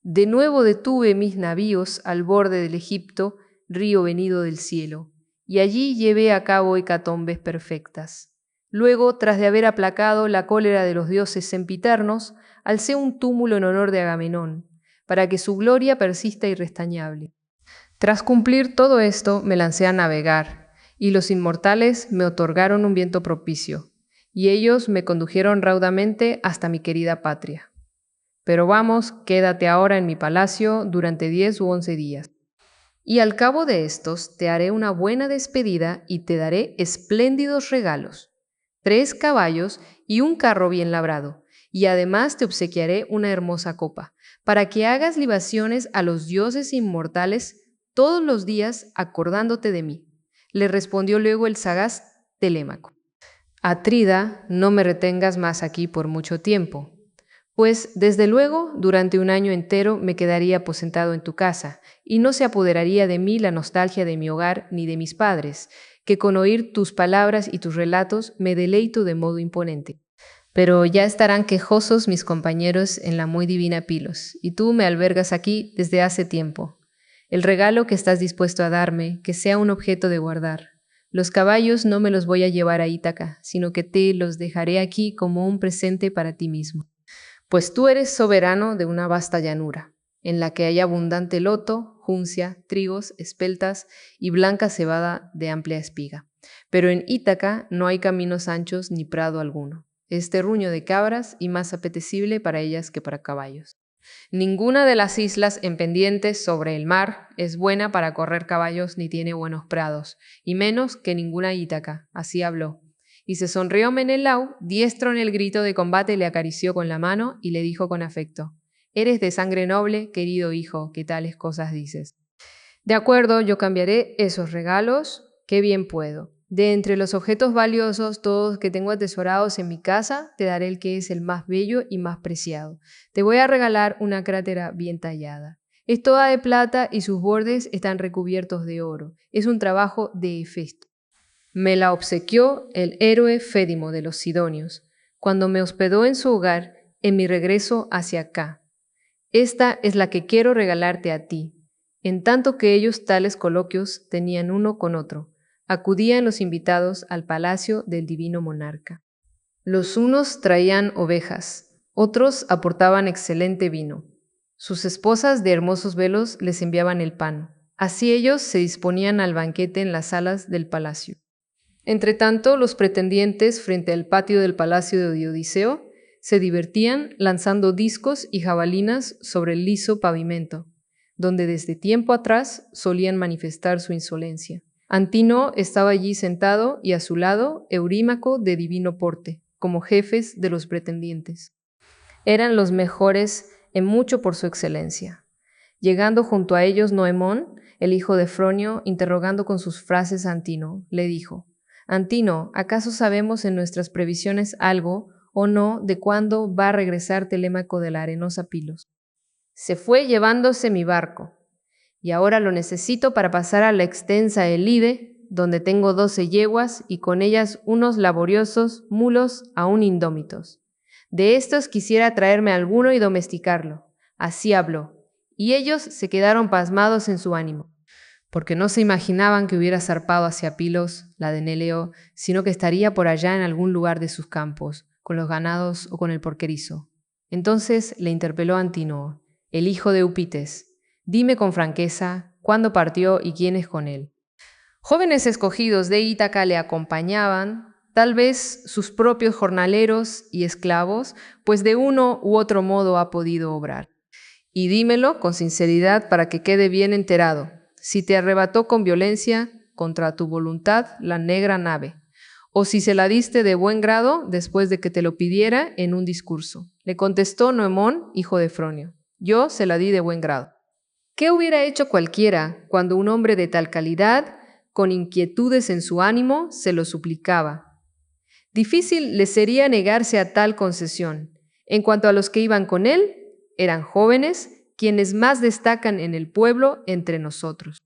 Speaker 1: De nuevo detuve mis navíos al borde del Egipto, río venido del cielo, y allí llevé a cabo hecatombes perfectas. Luego, tras de haber aplacado la cólera de los dioses sempiternos, alcé un túmulo en honor de Agamenón, para que su gloria persista irrestañable. Tras cumplir todo esto, me lancé a navegar, y los inmortales me otorgaron un viento propicio, y ellos me condujeron raudamente hasta mi querida patria. Pero vamos, quédate ahora en mi palacio durante 10 u 11 días. Y al cabo de estos te haré una buena despedida y te daré espléndidos regalos, 3 caballos y un carro bien labrado, y además te obsequiaré una hermosa copa, para que hagas libaciones a los dioses inmortales todos los días acordándote de mí. Le respondió luego el sagaz Telémaco. Atrida, no me retengas más aquí por mucho tiempo, pues desde luego durante un año entero me quedaría aposentado en tu casa, y no se apoderaría de mí la nostalgia de mi hogar ni de mis padres, que con oír tus palabras y tus relatos me deleito de modo imponente. Pero ya estarán quejosos mis compañeros en la muy divina Pilos, y tú me albergas aquí desde hace tiempo. El regalo que estás dispuesto a darme, que sea un objeto de guardar. Los caballos no me los voy a llevar a Ítaca, sino que te los dejaré aquí como un presente para ti mismo. Pues tú eres soberano de una vasta llanura, en la que hay abundante loto, juncia, trigos, espeltas y blanca cebada de amplia espiga. Pero en Ítaca no hay caminos anchos ni prado alguno. Es terruño de cabras y más apetecible para ellas que para caballos. Ninguna de las islas en pendientes sobre el mar es buena para correr caballos ni tiene buenos prados, y menos que ninguna Ítaca, así habló. Y se sonrió Menelau, diestro en el grito de combate, le acarició con la mano y le dijo con afecto, «Eres de sangre noble, querido hijo, que tales cosas dices». De acuerdo, yo cambiaré esos regalos, qué bien puedo. De entre los objetos valiosos, todos que tengo atesorados en mi casa, te daré el que es el más bello y más preciado. Te voy a regalar una crátera bien tallada. Es toda de plata y sus bordes están recubiertos de oro. Es un trabajo de Hefesto. Me la obsequió el héroe Fédimo de los Sidonios, cuando me hospedó en su hogar en mi regreso hacia acá. Esta es la que quiero regalarte a ti. En tanto que ellos tales coloquios tenían uno con otro, acudían los invitados al palacio del divino monarca. Los unos traían ovejas, otros aportaban excelente vino. Sus esposas de hermosos velos les enviaban el pan. Así ellos se disponían al banquete en las salas del palacio. Entretanto, los pretendientes frente al patio del palacio de Odiseo se divertían lanzando discos y jabalinas sobre el liso pavimento, donde desde tiempo atrás solían manifestar su insolencia. Antino estaba allí sentado y a su lado Eurímaco de divino porte, como jefes de los pretendientes. Eran los mejores en mucho por su excelencia. Llegando junto a ellos Noemón, el hijo de Fronio, interrogando con sus frases a Antino, le dijo: Antino, ¿acaso sabemos en nuestras previsiones algo o no de cuándo va a regresar Telémaco de la arenosa Pilos? Se fue llevándose mi barco, y ahora lo necesito para pasar a la extensa Elide, donde tengo 12 yeguas y con ellas unos laboriosos mulos aún indómitos. De estos quisiera traerme alguno y domesticarlo. Así habló, y ellos se quedaron pasmados en su ánimo, porque no se imaginaban que hubiera zarpado hacia Pilos, la de Néleo, sino que estaría por allá en algún lugar de sus campos, con los ganados o con el porquerizo. Entonces le interpeló Antínoe, el hijo de Eupites: dime con franqueza, ¿cuándo partió y quiénes con él? Jóvenes escogidos de Ítaca le acompañaban, tal vez sus propios jornaleros y esclavos, pues de uno u otro modo ha podido obrar. Y dímelo con sinceridad para que quede bien enterado, si te arrebató con violencia, contra tu voluntad, la negra nave, o si se la diste de buen grado después de que te lo pidiera en un discurso. Le contestó Noemón, hijo de Fronio: yo se la di de buen grado. ¿Qué hubiera hecho cualquiera cuando un hombre de tal calidad, con inquietudes en su ánimo, se lo suplicaba? Difícil le sería negarse a tal concesión. En cuanto a los que iban con él, eran jóvenes, quienes más destacan en el pueblo entre nosotros.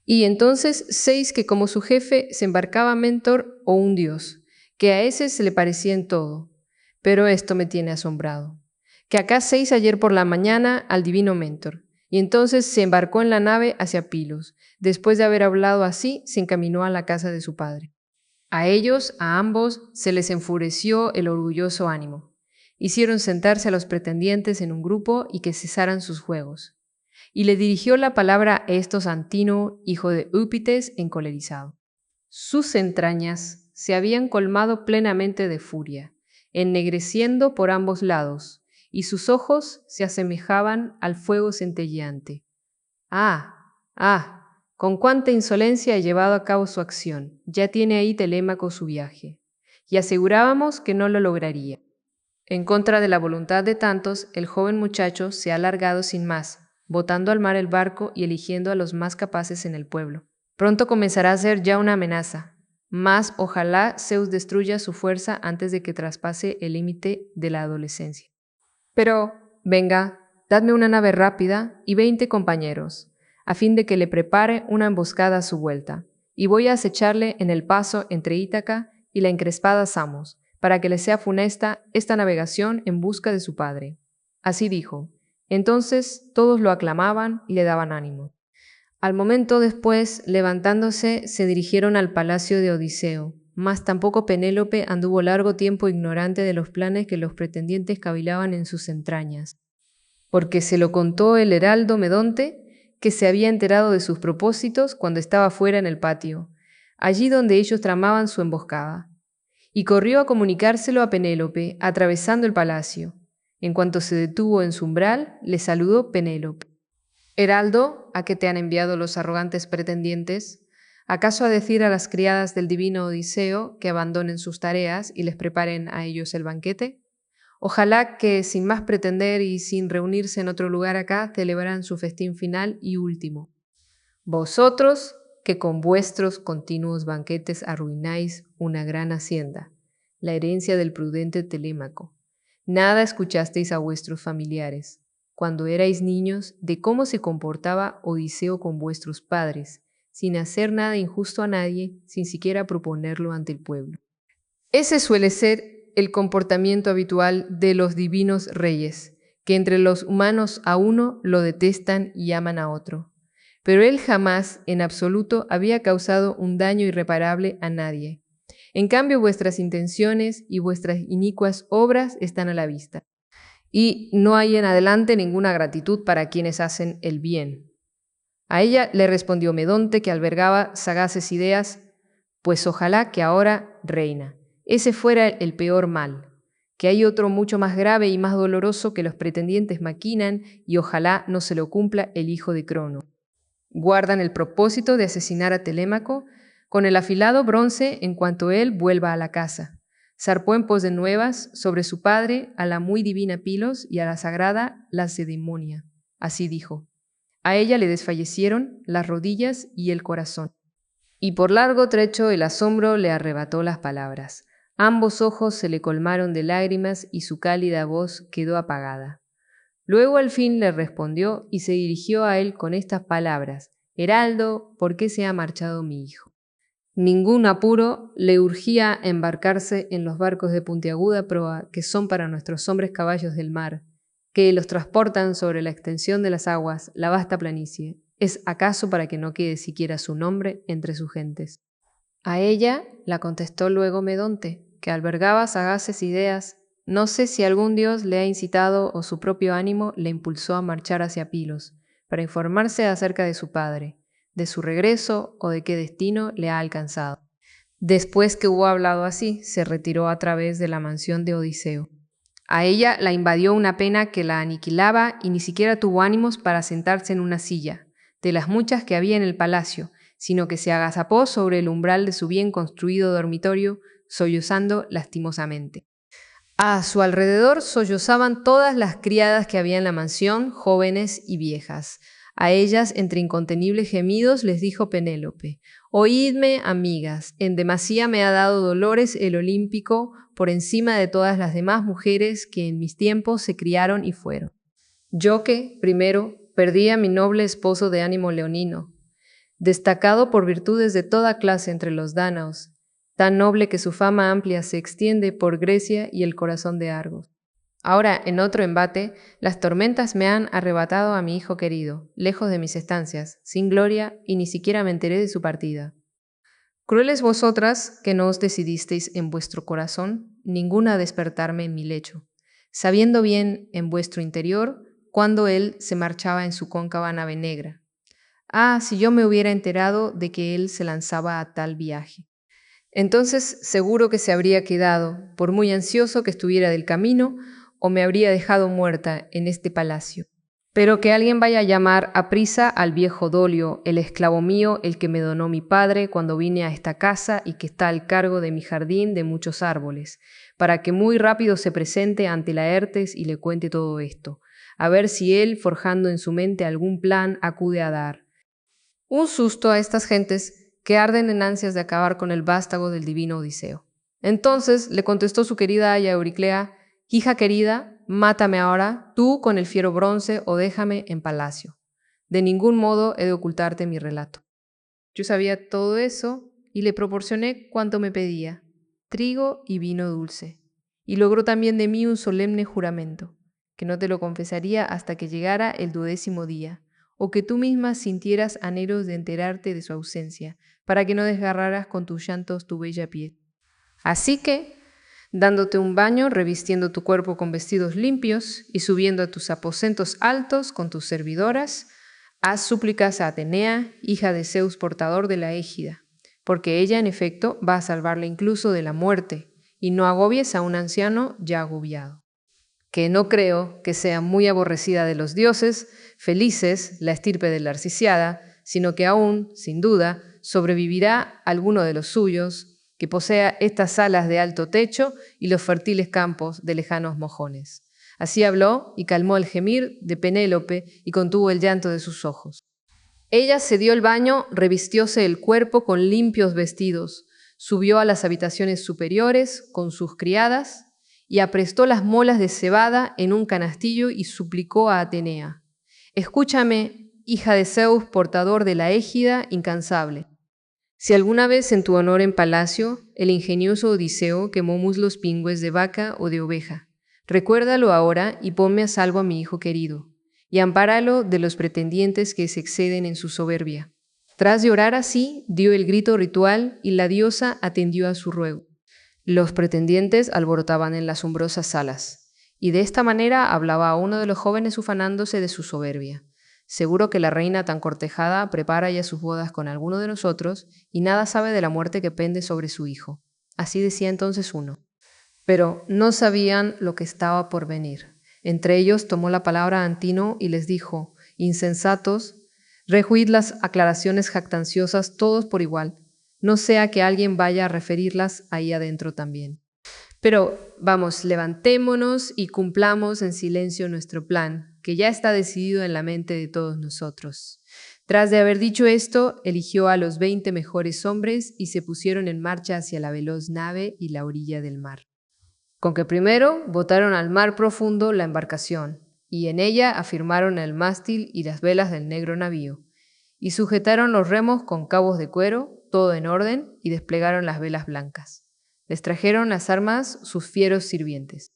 Speaker 1: Y entonces 6 que como su jefe se embarcaba Mentor o un dios, que a ese se le parecía en todo. Pero esto me tiene asombrado, que acá 6 ayer por la mañana al divino Mentor, y entonces se embarcó en la nave hacia Pilos. Después de haber hablado así, se encaminó a la casa de su padre. A ellos, a ambos, se les enfureció el orgulloso ánimo. Hicieron sentarse a los pretendientes en un grupo y que cesaran sus juegos. Y le dirigió la palabra a estos Antino, hijo de Eupites, encolerizado. Sus entrañas se habían colmado plenamente de furia, ennegreciendo por ambos lados, y sus ojos se asemejaban al fuego centelleante. ¡Ah! ¡Ah! Con cuánta insolencia ha llevado a cabo su acción. Ya tiene ahí Telémaco su viaje. Y asegurábamos que no lo lograría. En contra de la voluntad de tantos, el joven muchacho se ha largado sin más, botando al mar el barco y eligiendo a los más capaces en el pueblo. Pronto comenzará a ser ya una amenaza, mas ojalá Zeus destruya su fuerza antes de que traspase el límite de la adolescencia. Pero, venga, dadme una nave rápida y 20 compañeros, a fin de que le prepare una emboscada a su vuelta, y voy a acecharle en el paso entre Ítaca y la encrespada Samos, para que le sea funesta esta navegación en busca de su padre. Así dijo. Entonces todos lo aclamaban y le daban ánimo. Al momento después, levantándose, se dirigieron al palacio de Odiseo, mas tampoco Penélope anduvo largo tiempo ignorante de los planes que los pretendientes cavilaban en sus entrañas, porque se lo contó el heraldo Medonte, que se había enterado de sus propósitos cuando estaba fuera en el patio, allí donde ellos tramaban su emboscada, y corrió a comunicárselo a Penélope, atravesando el palacio. En cuanto se detuvo en su umbral, le saludó Penélope. Heraldo, ¿a qué te han enviado los arrogantes pretendientes? ¿Acaso a decir a las criadas del divino Odiseo que abandonen sus tareas y les preparen a ellos el banquete? Ojalá que, sin más pretender y sin reunirse en otro lugar acá, celebraran su festín final y último. Vosotros que con vuestros continuos banquetes arruináis una gran hacienda, la herencia del prudente Telémaco. Nada escuchasteis a vuestros familiares, cuando erais niños, de cómo se comportaba Odiseo con vuestros padres, sin hacer nada injusto a nadie, sin siquiera proponerlo ante el pueblo. Ese suele ser el comportamiento habitual de los divinos reyes, que entre los humanos a uno lo detestan y aman a otro. Pero él jamás, en absoluto, había causado un daño irreparable a nadie. En cambio, vuestras intenciones y vuestras inicuas obras están a la vista, y no hay en adelante ninguna gratitud para quienes hacen el bien. A ella le respondió Medonte, que albergaba sagaces ideas, pues ojalá que ahora reina. Ese fuera el peor mal, que hay otro mucho más grave y más doloroso que los pretendientes maquinan, y ojalá no se lo cumpla el hijo de Crono. Guardan el propósito de asesinar a Telémaco con el afilado bronce en cuanto él vuelva a la casa. Zarpó en pos de nuevas sobre su padre a la muy divina Pilos y a la sagrada Lacedemonia. Así dijo. A ella le desfallecieron las rodillas y el corazón. Y por largo trecho el asombro le arrebató las palabras. Ambos ojos se le colmaron de lágrimas y su cálida voz quedó apagada. Luego al fin le respondió y se dirigió a él con estas palabras: Heraldo, ¿por qué se ha marchado mi hijo? Ningún apuro le urgía embarcarse en los barcos de puntiaguda proa que son para nuestros hombres caballos del mar, que los transportan sobre la extensión de las aguas, la vasta planicie. ¿Es acaso para que no quede siquiera su nombre entre sus gentes? A ella la contestó luego Medonte, que albergaba sagaces ideas. No sé si algún dios le ha incitado o su propio ánimo le impulsó a marchar hacia Pilos, para informarse acerca de su padre, de su regreso o de qué destino le ha alcanzado. Después que hubo hablado así, se retiró a través de la mansión de Odiseo. A ella la invadió una pena que la aniquilaba y ni siquiera tuvo ánimos para sentarse en una silla, de las muchas que había en el palacio, sino que se agazapó sobre el umbral de su bien construido dormitorio, sollozando lastimosamente. A su alrededor sollozaban todas las criadas que había en la mansión, jóvenes y viejas. A ellas, entre incontenibles gemidos, les dijo Penélope: Oídme, amigas, en demasía me ha dado dolores el olímpico por encima de todas las demás mujeres que en mis tiempos se criaron y fueron. Yo que, primero, perdí a mi noble esposo de ánimo leonino, destacado por virtudes de toda clase entre los dánaos, tan noble que su fama amplia se extiende por Grecia y el corazón de Argos. Ahora, en otro embate, las tormentas me han arrebatado a mi hijo querido, lejos de mis estancias, sin gloria, y ni siquiera me enteré de su partida. Crueles vosotras, que no os decidisteis en vuestro corazón, ninguna a despertarme en mi lecho, sabiendo bien en vuestro interior cuando él se marchaba en su cóncava nave negra. Ah, si yo me hubiera enterado de que él se lanzaba a tal viaje. Entonces seguro que se habría quedado, por muy ansioso que estuviera del camino, o me habría dejado muerta en este palacio. Pero que alguien vaya a llamar a prisa al viejo Dolio, el esclavo mío, el que me donó mi padre cuando vine a esta casa y que está al cargo de mi jardín de muchos árboles, para que muy rápido se presente ante Laertes y le cuente todo esto, a ver si él, forjando en su mente algún plan, acude a dar un susto a estas gentes que arden en ansias de acabar con el vástago del divino Odiseo. Entonces le contestó su querida aya Euriclea: Hija querida, mátame ahora, tú con el fiero bronce, o déjame en palacio. De ningún modo he de ocultarte mi relato. Yo sabía todo eso y le proporcioné cuanto me pedía, trigo y vino dulce, y logró también de mí un solemne juramento, que no te lo confesaría hasta que llegara el 12º día, o que tú misma sintieras anhelos de enterarte de su ausencia, para que no desgarraras con tus llantos tu bella piel. Así que, dándote un baño, revistiendo tu cuerpo con vestidos limpios y subiendo a tus aposentos altos con tus servidoras, haz súplicas a Atenea, hija de Zeus portador de la égida, porque ella en efecto va a salvarle incluso de la muerte, y no agobies a un anciano ya agobiado. Que no creo que sea muy aborrecida de los dioses, felices la estirpe de la Arcisiada, sino que aún, sin duda, sobrevivirá alguno de los suyos, que posea estas alas de alto techo y los fértiles campos de lejanos mojones. Así habló y calmó el gemir de Penélope y contuvo el llanto de sus ojos. Ella se dio el baño, revistióse el cuerpo con limpios vestidos, subió a las habitaciones superiores con sus criadas y aprestó las molas de cebada en un canastillo y suplicó a Atenea: «Escúchame, hija de Zeus, portador de la égida incansable. Si alguna vez en tu honor en palacio el ingenioso Odiseo quemó muslos pingües de vaca o de oveja, recuérdalo ahora y ponme a salvo a mi hijo querido, y ampáralo de los pretendientes que se exceden en su soberbia». Tras de orar así, dio el grito ritual y la diosa atendió a su ruego. Los pretendientes alborotaban en las umbrosas salas, y de esta manera hablaba a uno de los jóvenes ufanándose de su soberbia: «Seguro que la reina tan cortejada prepara ya sus bodas con alguno de nosotros y nada sabe de la muerte que pende sobre su hijo». Así decía entonces uno. Pero no sabían lo que estaba por venir. Entre ellos tomó la palabra Antino y les dijo: «Insensatos, rehuid las aclaraciones jactanciosas todos por igual, no sea que alguien vaya a referirlas ahí adentro también. Pero vamos, levantémonos y cumplamos en silencio nuestro plan, que ya está decidido en la mente de todos nosotros». Tras de haber dicho esto, eligió a los 20 mejores hombres y se pusieron en marcha hacia la veloz nave y la orilla del mar. Con que primero botaron al mar profundo la embarcación, y en ella afirmaron el mástil y las velas del negro navío, y sujetaron los remos con cabos de cuero, todo en orden, y desplegaron las velas blancas. Les trajeron las armas sus fieros sirvientes.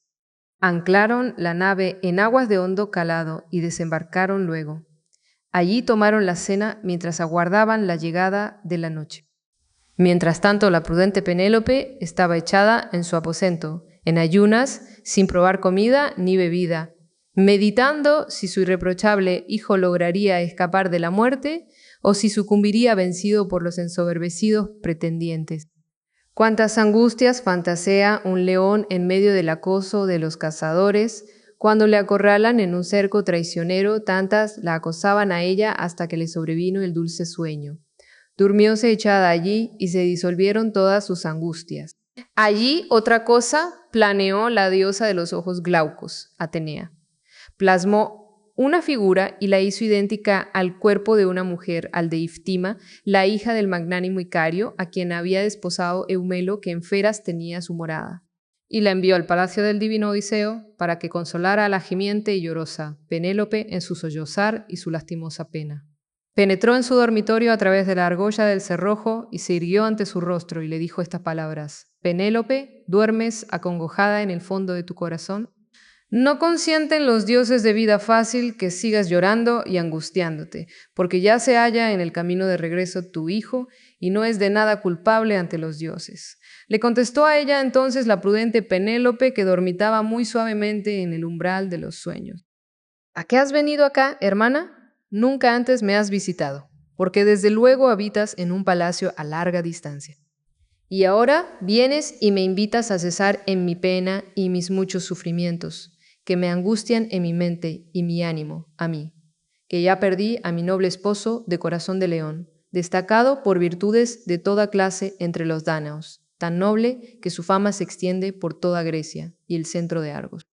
Speaker 1: Anclaron la nave en aguas de hondo calado y desembarcaron luego. Allí tomaron la cena mientras aguardaban la llegada de la noche. Mientras tanto, la prudente Penélope estaba echada en su aposento, en ayunas, sin probar comida ni bebida, meditando si su irreprochable hijo lograría escapar de la muerte o si sucumbiría vencido por los ensoberbecidos pretendientes. Cuántas angustias fantasea un león en medio del acoso de los cazadores. Cuando le acorralan en un cerco traicionero, tantas la acosaban a ella hasta que le sobrevino el dulce sueño. Durmióse echada allí y se disolvieron todas sus angustias. Allí otra cosa planeó la diosa de los ojos glaucos, Atenea. Plasmó una figura y la hizo idéntica al cuerpo de una mujer, al de Iftima, la hija del magnánimo Icario, a quien había desposado Eumelo, que en Feras tenía su morada. Y la envió al palacio del divino Odiseo para que consolara a la gimiente y llorosa Penélope en su sollozar y su lastimosa pena. Penetró en su dormitorio a través de la argolla del cerrojo y se irguió ante su rostro y le dijo estas palabras: «Penélope, ¿duermes acongojada en el fondo de tu corazón? No consienten los dioses de vida fácil que sigas llorando y angustiándote, porque ya se halla en el camino de regreso tu hijo y no es de nada culpable ante los dioses». Le contestó a ella entonces la prudente Penélope, que dormitaba muy suavemente en el umbral de los sueños: «¿A qué has venido acá, hermana? Nunca antes me has visitado, porque desde luego habitas en un palacio a larga distancia. Y ahora vienes y me invitas a cesar en mi pena y mis muchos sufrimientos, que me angustian en mi mente y mi ánimo, a mí, que ya perdí a mi noble esposo de corazón de león, destacado por virtudes de toda clase entre los dánaos, tan noble que su fama se extiende por toda Grecia y el centro de Argos.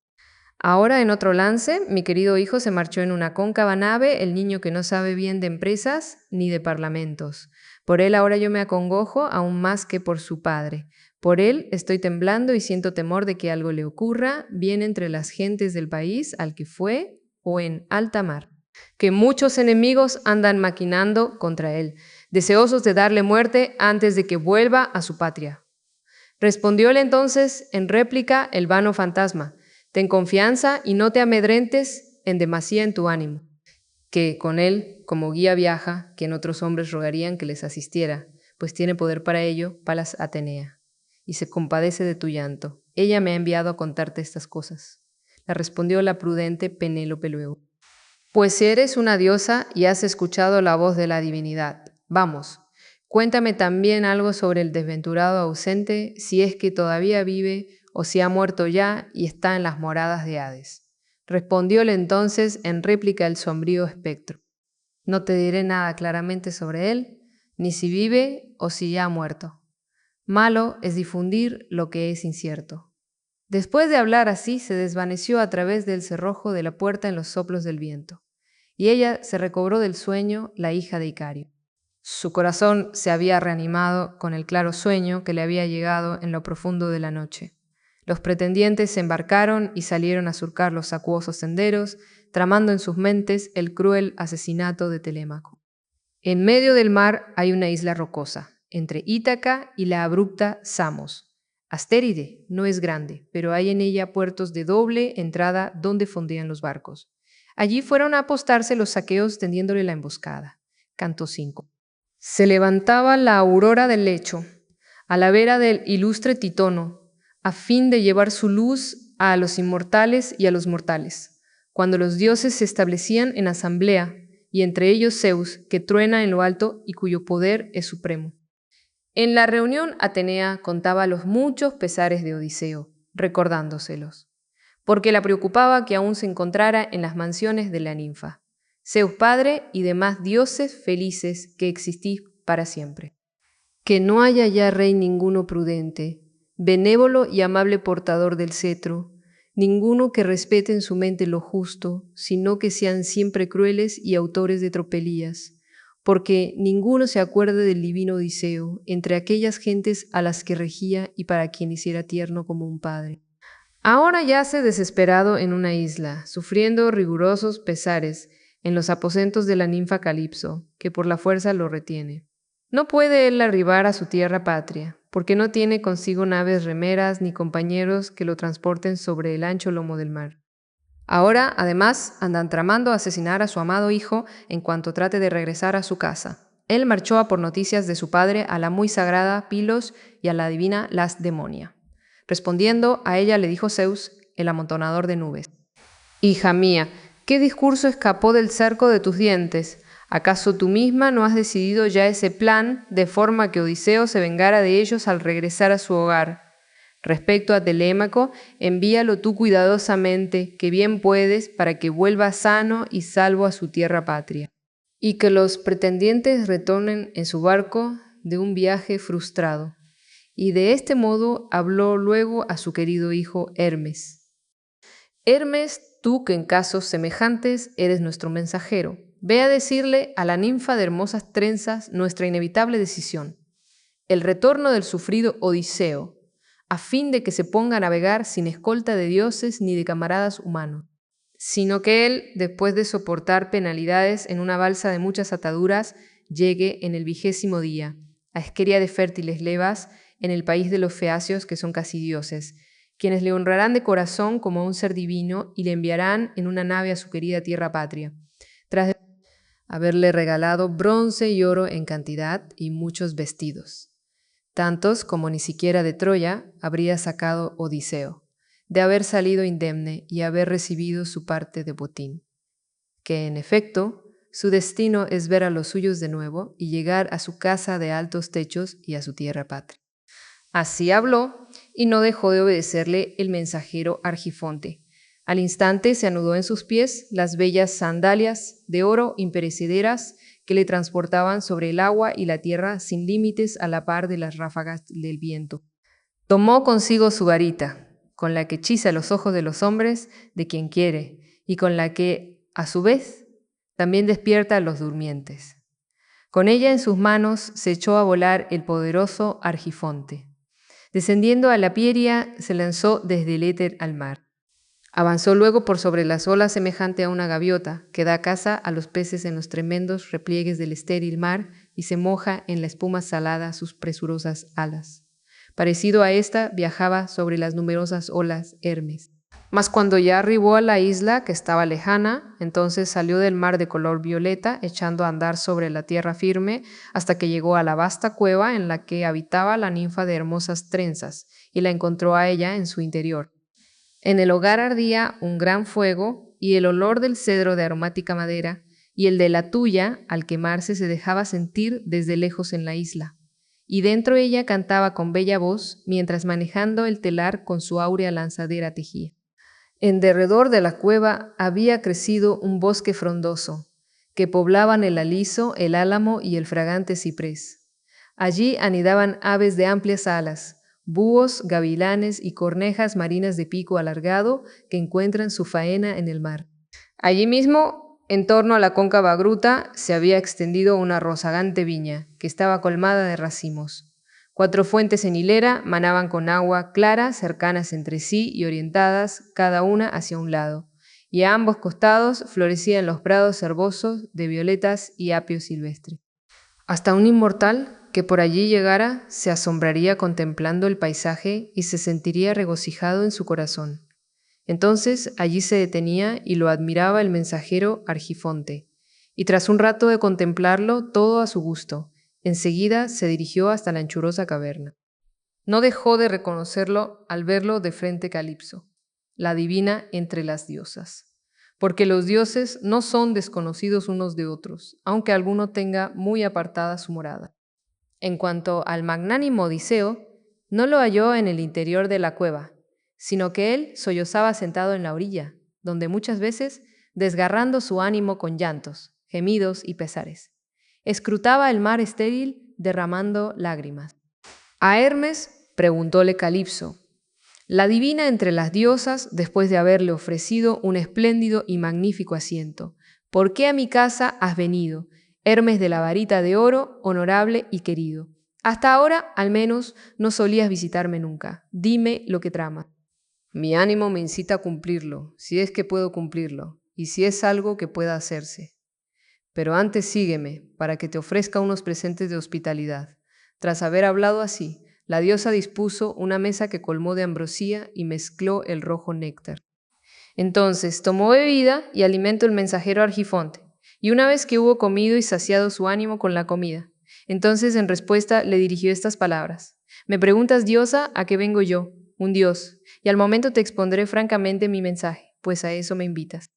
Speaker 1: Ahora, en otro lance, mi querido hijo se marchó en una cóncava nave, el niño que no sabe bien de empresas ni de parlamentos. Por él ahora yo me acongojo aún más que por su padre. Por él estoy temblando y siento temor de que algo le ocurra, bien entre las gentes del país al que fue o en alta mar, que muchos enemigos andan maquinando contra él, deseosos de darle muerte antes de que vuelva a su patria». Respondióle entonces en réplica el vano fantasma: «Ten confianza y no te amedrentes en demasía en tu ánimo, que con él como guía viaja, quien otros hombres rogarían que les asistiera, pues tiene poder para ello Palas Atenea, y se compadece de tu llanto. Ella me ha enviado a contarte estas cosas». Le respondió la prudente Penélope luego: «Pues si eres una diosa y has escuchado la voz de la divinidad, vamos, cuéntame también algo sobre el desventurado ausente, si es que todavía vive o si ha muerto ya y está en las moradas de Hades». Respondióle entonces en réplica el sombrío espectro: «No te diré nada claramente sobre él, ni si vive o si ya ha muerto. Malo es difundir lo que es incierto». Después de hablar así, se desvaneció a través del cerrojo de la puerta en los soplos del viento. y ella se recobró del sueño, la hija de Icario. Su corazón se había reanimado con el claro sueño que le había llegado en lo profundo de la noche. Los pretendientes se embarcaron y salieron a surcar los acuosos senderos, tramando en sus mentes el cruel asesinato de Telémaco. En medio del mar hay una isla rocosa, entre Ítaca y la abrupta Samos. Astéride no es grande, pero hay en ella puertos de doble entrada donde fondean los barcos. Allí fueron a apostarse los saqueos tendiéndole la emboscada. Canto 5. Se levantaba la aurora del lecho, a la vera del ilustre Titono, a fin de llevar su luz a los inmortales y a los mortales, cuando los dioses se establecían en asamblea, y entre ellos Zeus, que truena en lo alto y cuyo poder es supremo. En la reunión Atenea contaba los muchos pesares de Odiseo, recordándoselos, porque la preocupaba que aún se encontrara en las mansiones de la ninfa, Zeus padre y demás dioses felices que existís para siempre. Que no haya ya rey ninguno prudente, benévolo y amable portador del cetro, ninguno que respete en su mente lo justo, sino que sean siempre crueles y autores de tropelías, porque ninguno se acuerde del divino Odiseo entre aquellas gentes a las que regía y para quienes era tierno como un padre. Ahora yace desesperado en una isla, sufriendo rigurosos pesares en los aposentos de la ninfa Calipso, que por la fuerza lo retiene. No puede él arribar a su tierra patria, porque no tiene consigo naves remeras ni compañeros que lo transporten sobre el ancho lomo del mar. Ahora, además, andan tramando asesinar a su amado hijo en cuanto trate de regresar a su casa. Él marchó a por noticias de su padre a la muy sagrada Pilos y a la divina Lasdemonia. Respondiendo a ella le dijo Zeus, el amontonador de nubes: «Hija mía, ¿qué discurso escapó del cerco de tus dientes? ¿Acaso tú misma no has decidido ya ese plan de forma que Odiseo se vengara de ellos al regresar a su hogar? Respecto a Telémaco, envíalo tú cuidadosamente, que bien puedes, para que vuelva sano y salvo a su tierra patria, y que los pretendientes retornen en su barco de un viaje frustrado». Y de este modo habló luego a su querido hijo Hermes. «Hermes, tú que en casos semejantes eres nuestro mensajero, ve a decirle a la ninfa de hermosas trenzas nuestra inevitable decisión, el retorno del sufrido Odiseo, a fin de que se ponga a navegar sin escolta de dioses ni de camaradas humanos, sino que él, después de soportar penalidades en una balsa de muchas ataduras, llegue en el 20º día a Esqueria de fértiles levas, en el país de los feacios, que son casi dioses, quienes le honrarán de corazón como a un ser divino y le enviarán en una nave a su querida tierra patria, tras haberle regalado bronce y oro en cantidad y muchos vestidos, tantos como ni siquiera de Troya habría sacado Odiseo, de haber salido indemne y haber recibido su parte de botín, que en efecto su destino es ver a los suyos de nuevo y llegar a su casa de altos techos y a su tierra patria». Así habló, y no dejó de obedecerle el mensajero Argifonte. Al instante se anudó en sus pies las bellas sandalias de oro imperecederas que le transportaban sobre el agua y la tierra sin límites a la par de las ráfagas del viento. Tomó consigo su varita, con la que hechiza los ojos de los hombres de quien quiere, y con la que, a su vez, también despierta a los durmientes. Con ella en sus manos se echó a volar el poderoso Argifonte. Descendiendo a la Pieria, se lanzó desde el éter al mar. Avanzó luego por sobre las olas semejante a una gaviota, que da caza a los peces en los tremendos repliegues del estéril mar y se moja en la espuma salada sus presurosas alas. Parecido a esta, viajaba sobre las numerosas olas Hermes. Mas cuando ya arribó a la isla, que estaba lejana, entonces salió del mar de color violeta, echando a andar sobre la tierra firme, hasta que llegó a la vasta cueva en la que habitaba la ninfa de hermosas trenzas, y la encontró a ella en su interior. En el hogar ardía un gran fuego, y el olor del cedro de aromática madera, y el de la tuya, al quemarse, se dejaba sentir desde lejos en la isla. Y dentro ella cantaba con bella voz, mientras manejando el telar con su áurea lanzadera tejía. En derredor de la cueva había crecido un bosque frondoso, que poblaban el aliso, el álamo y el fragante ciprés. Allí anidaban aves de amplias alas, búhos, gavilanes y cornejas marinas de pico alargado que encuentran su faena en el mar. Allí mismo En torno a la cóncava gruta se había extendido una rozagante viña, que estaba colmada de racimos. 4 fuentes en hilera manaban con agua clara, cercanas entre sí y orientadas cada una hacia un lado, y a ambos costados florecían los prados herbosos de violetas y apio silvestre. Hasta un inmortal que por allí llegara se asombraría contemplando el paisaje y se sentiría regocijado en su corazón. Entonces allí se detenía y lo admiraba el mensajero Argifonte, y tras un rato de contemplarlo todo a su gusto, enseguida se dirigió hasta la anchurosa caverna. No dejó de reconocerlo al verlo de frente Calipso, la divina entre las diosas, porque los dioses no son desconocidos unos de otros, aunque alguno tenga muy apartada su morada. En cuanto al magnánimo Odiseo, no lo halló en el interior de la cueva, sino que él sollozaba sentado en la orilla, donde muchas veces, desgarrando su ánimo con llantos, gemidos y pesares, escrutaba el mar estéril derramando lágrimas. A Hermes preguntóle Calipso, la divina entre las diosas, después de haberle ofrecido un espléndido y magnífico asiento, ¿por qué a mi casa has venido, Hermes de la varita de oro, honorable y querido? Hasta ahora, al menos, no solías visitarme nunca. Dime lo que tramas. Mi ánimo me incita a cumplirlo, si es que puedo cumplirlo, y si es algo que pueda hacerse. Pero antes sígueme, para que te ofrezca unos presentes de hospitalidad. Tras haber hablado así, la diosa dispuso una mesa que colmó de ambrosía y mezcló el rojo néctar. Entonces tomó bebida y alimento el mensajero Argifonte, y una vez que hubo comido y saciado su ánimo con la comida, entonces en respuesta le dirigió estas palabras. Me preguntas, diosa, ¿a qué vengo yo? Un dios, y al momento te expondré francamente mi mensaje, pues a eso me invitas.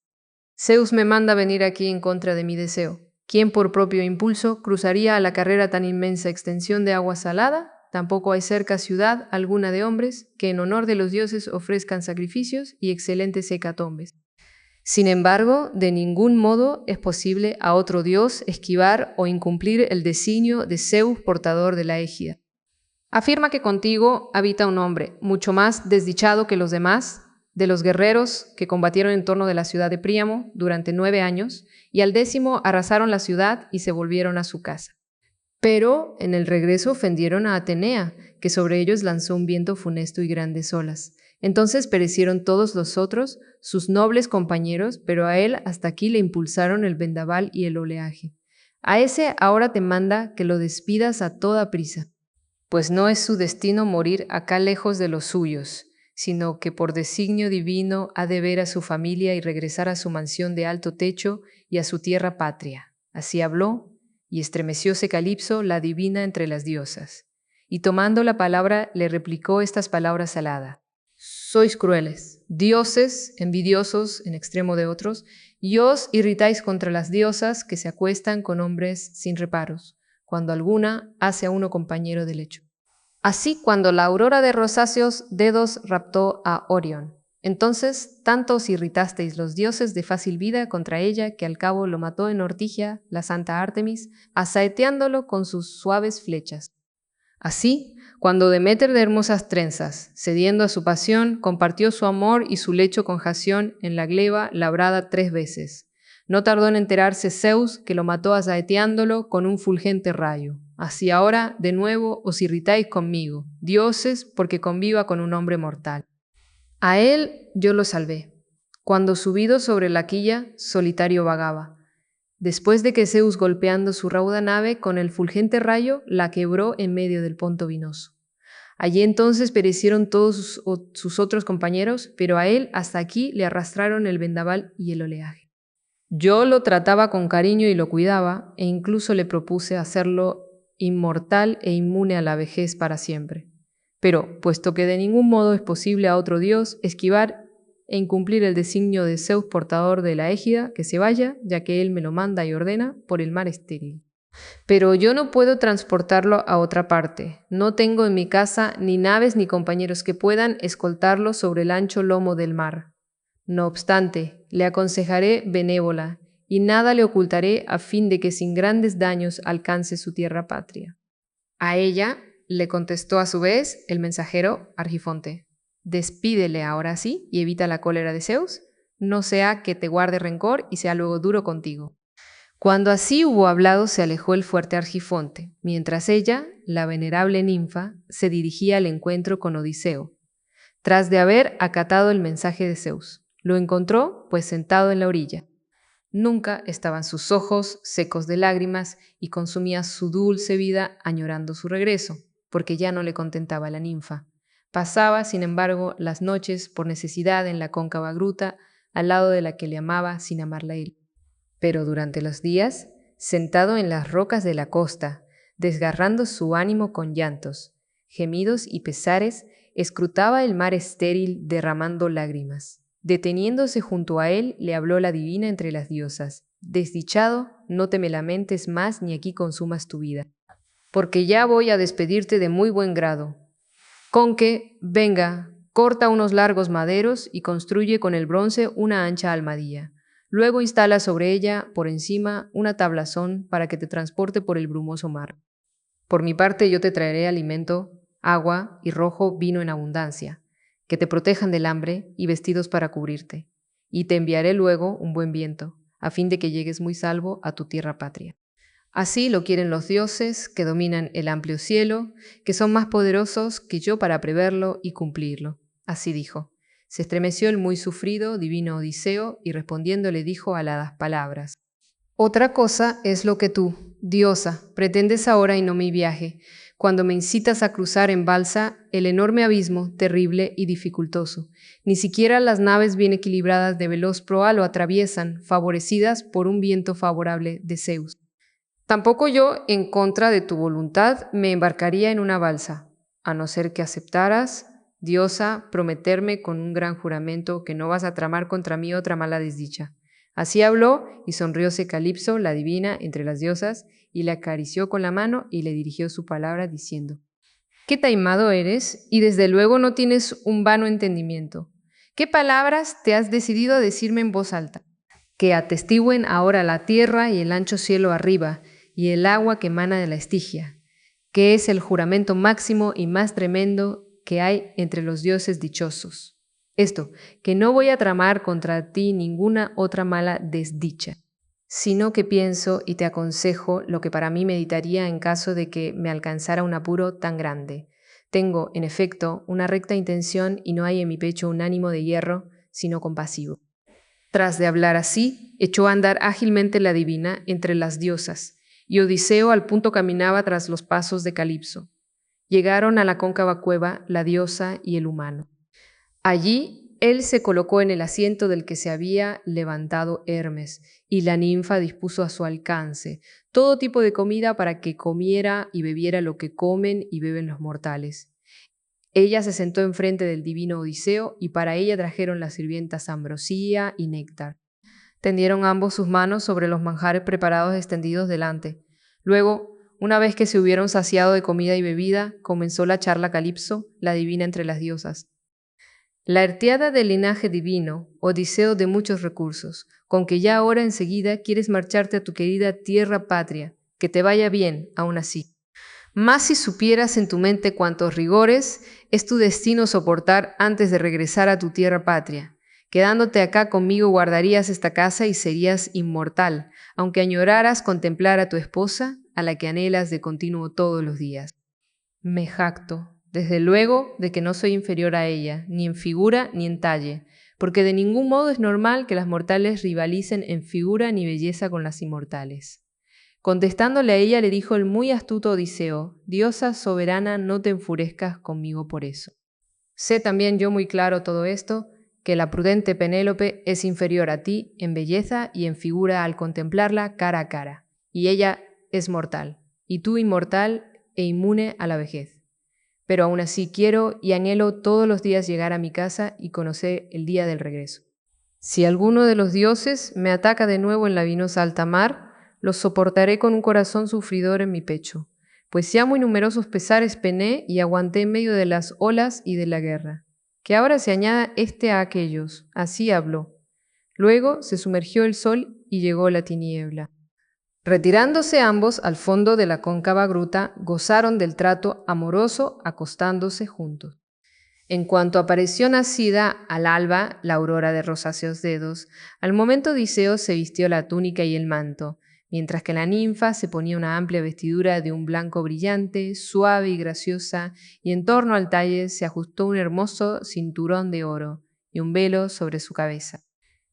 Speaker 1: Zeus me manda venir aquí en contra de mi deseo. ¿Quién por propio impulso cruzaría a la carrera tan inmensa extensión de agua salada? Tampoco hay cerca ciudad alguna de hombres que en honor de los dioses ofrezcan sacrificios y excelentes hecatombes. Sin embargo, de ningún modo es posible a otro dios esquivar o incumplir el designio de Zeus portador de la égida. Afirma que contigo habita un hombre, mucho más desdichado que los demás, de los guerreros que combatieron en torno de la ciudad de Príamo durante 9 años, y al 10º arrasaron la ciudad y se volvieron a su casa. Pero en el regreso ofendieron a Atenea, que sobre ellos lanzó un viento funesto y grandes olas. Entonces perecieron todos los otros, sus nobles compañeros, pero a él hasta aquí le impulsaron el vendaval y el oleaje. A ese ahora te manda que lo despidas a toda prisa, pues no es su destino morir acá lejos de los suyos, sino que por designio divino ha de ver a su familia y regresar a su mansión de alto techo y a su tierra patria. Así habló, y estremecióse Calipso, la divina entre las diosas. Y tomando la palabra le replicó estas palabras aladas. Sois crueles, dioses, envidiosos en extremo de otros, y os irritáis contra las diosas que se acuestan con hombres sin reparos, cuando alguna hace a uno compañero de lecho. Así cuando la aurora de rosáceos dedos raptó a Orión. Entonces tanto os irritasteis los dioses de fácil vida contra ella que al cabo lo mató en Ortigia la santa Artemis, asaeteándolo con sus suaves flechas. Así, cuando Deméter de hermosas trenzas, cediendo a su pasión, compartió su amor y su lecho con Jación en la gleba labrada 3 veces. No tardó en enterarse Zeus que lo mató asaeteándolo con un fulgente rayo. Así ahora, de nuevo, os irritáis conmigo, dioses, porque conviva con un hombre mortal. A él yo lo salvé, cuando subido sobre la quilla, solitario vagaba. Después de que Zeus golpeando su rauda nave con el fulgente rayo, la quebró en medio del Ponto Vinoso. Allí entonces perecieron todos sus otros compañeros, pero a él hasta aquí le arrastraron el vendaval y el oleaje. Yo lo trataba con cariño y lo cuidaba, e incluso le propuse hacerlo inmortal e inmune a la vejez para siempre. Pero, puesto que de ningún modo es posible a otro dios esquivar e incumplir el designio de Zeus portador de la égida, que se vaya, ya que él me lo manda y ordena, por el mar estéril. Pero yo no puedo transportarlo a otra parte. No tengo en mi casa ni naves ni compañeros que puedan escoltarlo sobre el ancho lomo del mar. No obstante, le aconsejaré benévola, y nada le ocultaré a fin de que sin grandes daños alcance su tierra patria. A ella le contestó a su vez el mensajero Argifonte. Despídele ahora sí y evita la cólera de Zeus. no sea que te guarde rencor y sea luego duro contigo. Cuando así hubo hablado, se alejó el fuerte Argifonte, mientras ella, la venerable ninfa, se dirigía al encuentro con Odiseo, tras de haber acatado el mensaje de Zeus. Lo encontró, pues, sentado en la orilla. Nunca estaban sus ojos secos de lágrimas y consumía su dulce vida añorando su regreso, porque ya no le contentaba la ninfa. Pasaba, sin embargo, las noches por necesidad en la cóncava gruta, al lado de la que le amaba sin amarla él. Pero durante los días, sentado en las rocas de la costa, desgarrando su ánimo con llantos, gemidos y pesares, escrutaba el mar estéril derramando lágrimas. Deteniéndose junto a él, le habló la divina entre las diosas: «Desdichado, no te me lamentes más ni aquí consumas tu vida, porque ya voy a despedirte de muy buen grado. Con que, venga, corta unos largos maderos y construye con el bronce una ancha almadía. Luego instala sobre ella, por encima, una tablazón para que te transporte por el brumoso mar. Por mi parte yo te traeré alimento, agua y rojo vino en abundancia, que te protejan del hambre y vestidos para cubrirte. Y te enviaré luego un buen viento, a fin de que llegues muy salvo a tu tierra patria. Así lo quieren los dioses que dominan el amplio cielo, que son más poderosos que yo para preverlo y cumplirlo». Así dijo. Se estremeció el muy sufrido, divino Odiseo, y respondiendo le dijo aladas palabras: «Otra cosa es lo que tú, diosa, pretendes ahora y no mi viaje, cuando me incitas a cruzar en balsa el enorme abismo, terrible y dificultoso. Ni siquiera las naves bien equilibradas de veloz proa lo atraviesan, favorecidas por un viento favorable de Zeus. Tampoco yo, en contra de tu voluntad, me embarcaría en una balsa, a no ser que aceptaras, diosa, prometerme con un gran juramento que no vas a tramar contra mí otra mala desdicha». Así habló, y sonrióse Calipso, la divina, entre las diosas, y le acarició con la mano y le dirigió su palabra, diciendo: «Qué taimado eres, y desde luego no tienes un vano entendimiento. ¿Qué palabras te has decidido a decirme en voz alta? Que atestigüen ahora la tierra y el ancho cielo arriba, y el agua que emana de la Estigia, que es el juramento máximo y más tremendo que hay entre los dioses dichosos. Esto, que no voy a tramar contra ti ninguna otra mala desdicha, sino que pienso y te aconsejo lo que para mí meditaría en caso de que me alcanzara un apuro tan grande. Tengo, en efecto, una recta intención y no hay en mi pecho un ánimo de hierro, sino compasivo». Tras de hablar así, echó a andar ágilmente la divina entre las diosas, y Odiseo al punto caminaba tras los pasos de Calipso. Llegaron a la cóncava cueva la diosa y el humano. Allí él se colocó en el asiento del que se había levantado Hermes, y la ninfa dispuso a su alcance todo tipo de comida para que comiera y bebiera lo que comen y beben los mortales. Ella se sentó enfrente del divino Odiseo, y para ella trajeron las sirvientas ambrosía y néctar. Tendieron ambos sus manos sobre los manjares preparados extendidos delante. Luego, una vez que se hubieron saciado de comida y bebida, comenzó la charla Calipso, la divina entre las diosas. «La arteada del linaje divino, Odiseo de muchos recursos, con que ya ahora enseguida quieres marcharte a tu querida tierra patria, que te vaya bien, aún así. Más si supieras en tu mente cuántos rigores es tu destino soportar antes de regresar a tu tierra patria. Quedándote acá conmigo guardarías esta casa y serías inmortal, aunque añoraras contemplar a tu esposa, a la que anhelas de continuo todos los días. Me jacto, desde luego, de que no soy inferior a ella, ni en figura ni en talle, porque de ningún modo es normal que las mortales rivalicen en figura ni belleza con las inmortales». Contestándole a ella, le dijo el muy astuto Odiseo: «Diosa soberana, no te enfurezcas conmigo por eso. Sé también yo muy claro todo esto, que la prudente Penélope es inferior a ti en belleza y en figura al contemplarla cara a cara, y ella es mortal, y tú inmortal e inmune a la vejez. Pero aún así quiero y anhelo todos los días llegar a mi casa y conocer el día del regreso. Si alguno de los dioses me ataca de nuevo en la vinosa alta mar, los soportaré con un corazón sufridor en mi pecho, pues ya muy numerosos pesares pené y aguanté en medio de las olas y de la guerra. Que ahora se añada este a aquellos». Así habló. Luego se sumergió el sol y llegó la tiniebla. Retirándose ambos al fondo de la cóncava gruta, gozaron del trato amoroso acostándose juntos. En cuanto apareció nacida al alba la aurora de rosáceos dedos, al momento Odiseo se vistió la túnica y el manto, mientras que la ninfa se ponía una amplia vestidura de un blanco brillante, suave y graciosa, y en torno al talle se ajustó un hermoso cinturón de oro y un velo sobre su cabeza.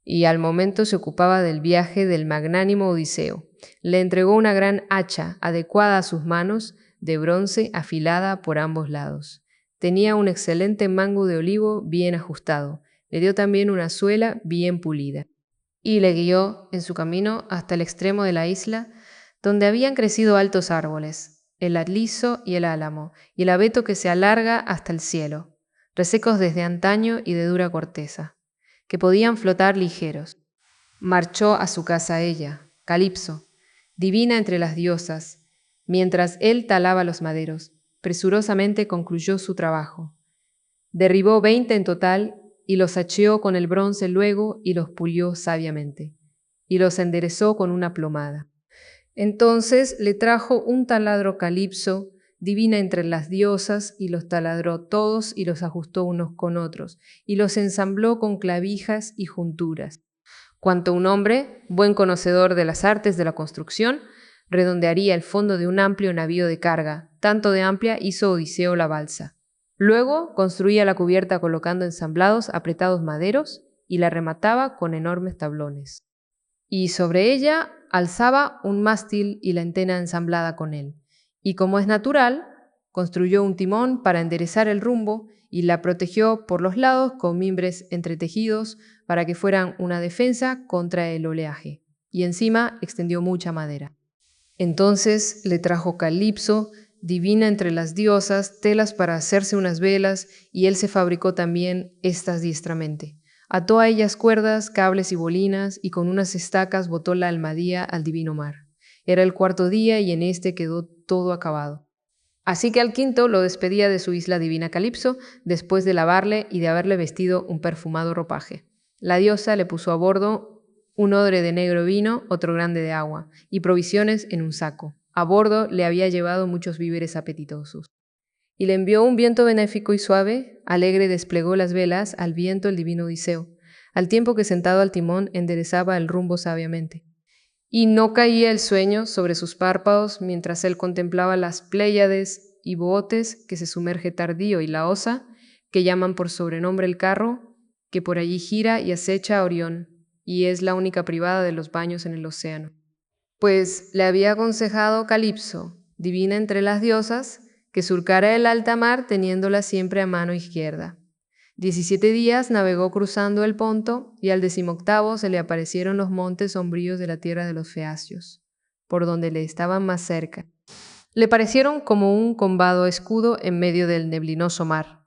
Speaker 1: Y al momento se ocupaba del viaje del magnánimo Odiseo. Le entregó una gran hacha adecuada a sus manos, de bronce afilada por ambos lados. Tenía un excelente mango de olivo bien ajustado. Le dio también una suela bien pulida. Y le guió en su camino hasta el extremo de la isla, donde habían crecido altos árboles, el aliso y el álamo, y el abeto que se alarga hasta el cielo, resecos desde antaño y de dura corteza, que podían flotar ligeros. Marchó a su casa ella, Calipso, divina entre las diosas, mientras él talaba los maderos. Presurosamente concluyó su trabajo. Derribó 20 en total y los hacheó con el bronce luego y los pulió sabiamente, y los enderezó con una plomada. Entonces le trajo un taladro Calipso, divina entre las diosas, y los taladró todos y los ajustó unos con otros, y los ensambló con clavijas y junturas. Cuanto un hombre, buen conocedor de las artes de la construcción, redondearía el fondo de un amplio navío de carga, tanto de amplia hizo Odiseo la balsa. Luego construía la cubierta colocando ensamblados apretados maderos y la remataba con enormes tablones. Y sobre ella alzaba un mástil y la entena ensamblada con él. Y como es natural, construyó un timón para enderezar el rumbo y la protegió por los lados con mimbres entretejidos para que fueran una defensa contra el oleaje. Y encima extendió mucha madera. Entonces le trajo Calipso, divina entre las diosas, telas para hacerse unas velas, y él se fabricó también estas diestramente. Ató a ellas cuerdas, cables y bolinas, y con unas estacas botó la almadía al divino mar. Era el cuarto día y en este quedó todo acabado. Así que al quinto lo despedía de su isla divina Calipso, después de lavarle y de haberle vestido un perfumado ropaje. La diosa le puso a bordo un odre de negro vino, otro grande de agua, y provisiones en un saco. A bordo le había llevado muchos víveres apetitosos. Y le envió un viento benéfico y suave, alegre desplegó las velas al viento el divino Odiseo, al tiempo que sentado al timón enderezaba el rumbo sabiamente. Y no caía el sueño sobre sus párpados mientras él contemplaba las Pléyades y Bootes que se sumerge tardío y la Osa, que llaman por sobrenombre el carro, que por allí gira y acecha a Orión, y es la única privada de los baños en el océano. Pues le había aconsejado Calipso, divina entre las diosas, que surcara el alta mar teniéndola siempre a mano izquierda. 17 días navegó cruzando el Ponto y al 18º se le aparecieron los montes sombríos de la tierra de los Feacios, por donde le estaban más cerca. Le parecieron como un combado escudo en medio del neblinoso mar.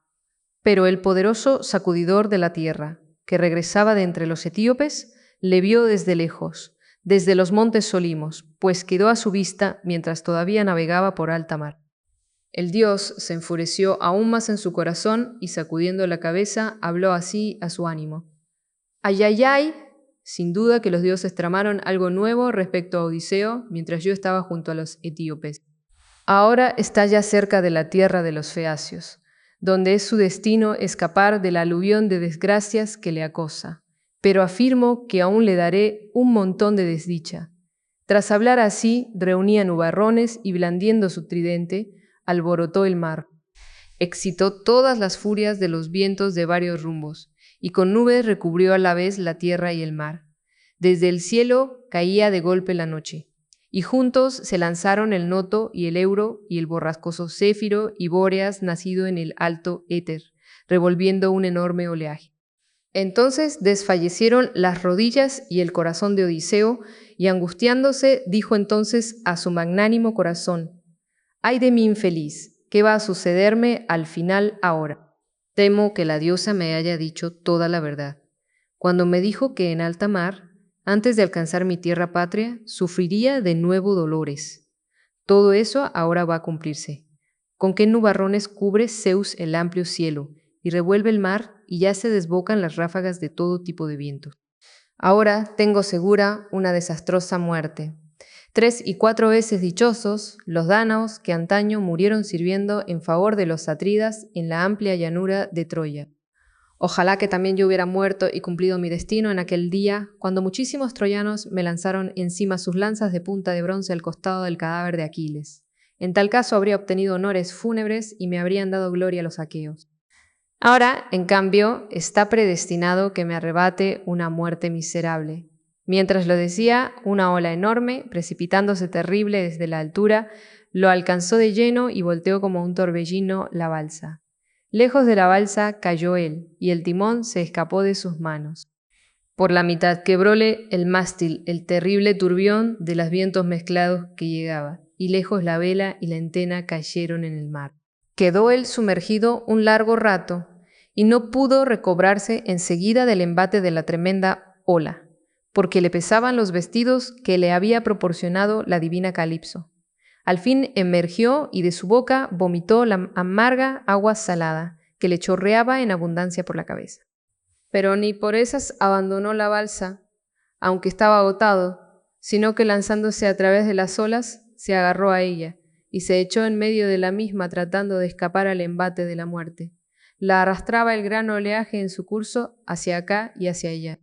Speaker 1: Pero el poderoso sacudidor de la tierra, que regresaba de entre los etíopes, le vio desde lejos, desde los montes Solimos, pues quedó a su vista mientras todavía navegaba por alta mar. El dios se enfureció aún más en su corazón y sacudiendo la cabeza habló así a su ánimo. ¡Ay, ay, ay! Sin duda que los dioses tramaron algo nuevo respecto a Odiseo mientras yo estaba junto a los etíopes. Ahora está ya cerca de la tierra de los feacios, donde es su destino escapar del aluvión de desgracias que le acosa. Pero afirmo que aún le daré un montón de desdicha. Tras hablar así, reunía nubarrones y blandiendo su tridente, alborotó el mar. Excitó todas las furias de los vientos de varios rumbos, y con nubes recubrió a la vez la tierra y el mar. Desde el cielo caía de golpe la noche, y juntos se lanzaron el Noto y el Euro y el borrascoso Céfiro y Bóreas nacido en el alto éter, revolviendo un enorme oleaje. Entonces desfallecieron las rodillas y el corazón de Odiseo, y angustiándose dijo entonces a su magnánimo corazón: «¡Ay de mí infeliz! ¿Qué va a sucederme al final ahora? Temo que la diosa me haya dicho toda la verdad. Cuando me dijo que en alta mar, antes de alcanzar mi tierra patria, sufriría de nuevo dolores. Todo eso ahora va a cumplirse. ¿Con qué nubarrones cubre Zeus el amplio cielo y revuelve el mar y ya se desbocan las ráfagas de todo tipo de vientos? Ahora tengo segura una desastrosa muerte. 3 y 4 veces dichosos los dánaos que antaño murieron sirviendo en favor de los atridas en la amplia llanura de Troya. Ojalá que también yo hubiera muerto y cumplido mi destino en aquel día, cuando muchísimos troyanos me lanzaron encima sus lanzas de punta de bronce al costado del cadáver de Aquiles. En tal caso habría obtenido honores fúnebres y me habrían dado gloria los aqueos. Ahora, en cambio, está predestinado que me arrebate una muerte miserable. Mientras lo decía, una ola enorme, precipitándose terrible desde la altura, lo alcanzó de lleno y volteó como un torbellino la balsa. Lejos de la balsa cayó él, y el timón se escapó de sus manos. Por la mitad quebróle el mástil, el terrible turbión de los vientos mezclados que llegaba, y lejos la vela y la entena cayeron en el mar. Quedó él sumergido un largo rato, y no pudo recobrarse enseguida del embate de la tremenda ola, porque le pesaban los vestidos que le había proporcionado la divina Calipso. Al fin emergió y de su boca vomitó la amarga agua salada que le chorreaba en abundancia por la cabeza. Pero ni por esas abandonó la balsa, aunque estaba agotado, sino que lanzándose a través de las olas, se agarró a ella y se echó en medio de la misma tratando de escapar al embate de la muerte. La arrastraba el gran oleaje en su curso hacia acá y hacia allá,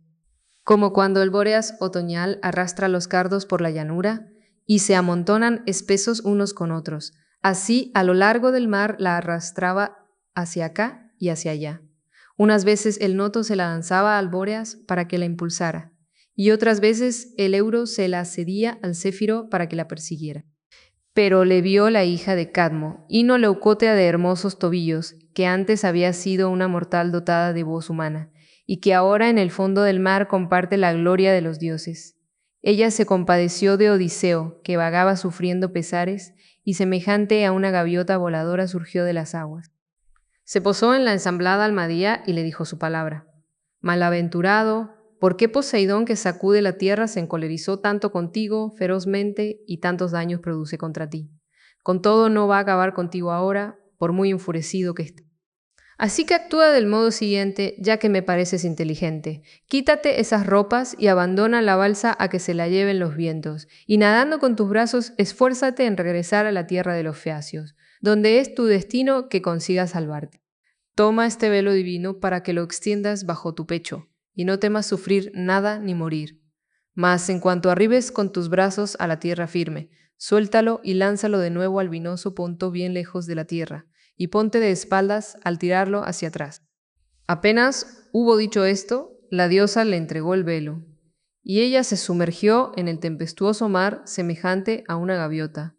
Speaker 1: como cuando el bóreas otoñal arrastra los cardos por la llanura, y se amontonan espesos unos con otros. Así, a lo largo del mar la arrastraba hacia acá y hacia allá. Unas veces el noto se la lanzaba al Bóreas para que la impulsara, y otras veces el Euro se la cedía al Céfiro para que la persiguiera. Pero le vio la hija de Cadmo, hino leucótea de hermosos tobillos, que antes había sido una mortal dotada de voz humana, y que ahora en el fondo del mar comparte la gloria de los dioses. Ella se compadeció de Odiseo, que vagaba sufriendo pesares, y semejante a una gaviota voladora surgió de las aguas. Se posó en la ensamblada Almadía y le dijo su palabra. Malaventurado, ¿por qué Poseidón que sacude la tierra se encolerizó tanto contigo ferozmente y tantos daños produce contra ti? Con todo no va a acabar contigo ahora, por muy enfurecido que esté. Así que actúa del modo siguiente, ya que me pareces inteligente. Quítate esas ropas y abandona la balsa a que se la lleven los vientos, y nadando con tus brazos, esfuérzate en regresar a la tierra de los feacios, donde es tu destino que consigas salvarte. Toma este velo divino para que lo extiendas bajo tu pecho, y no temas sufrir nada ni morir. Mas en cuanto arribes con tus brazos a la tierra firme, suéltalo y lánzalo de nuevo al vinoso punto bien lejos de la tierra, y ponte de espaldas al tirarlo hacia atrás. Apenas hubo dicho esto, la diosa le entregó el velo, y ella se sumergió en el tempestuoso mar semejante a una gaviota,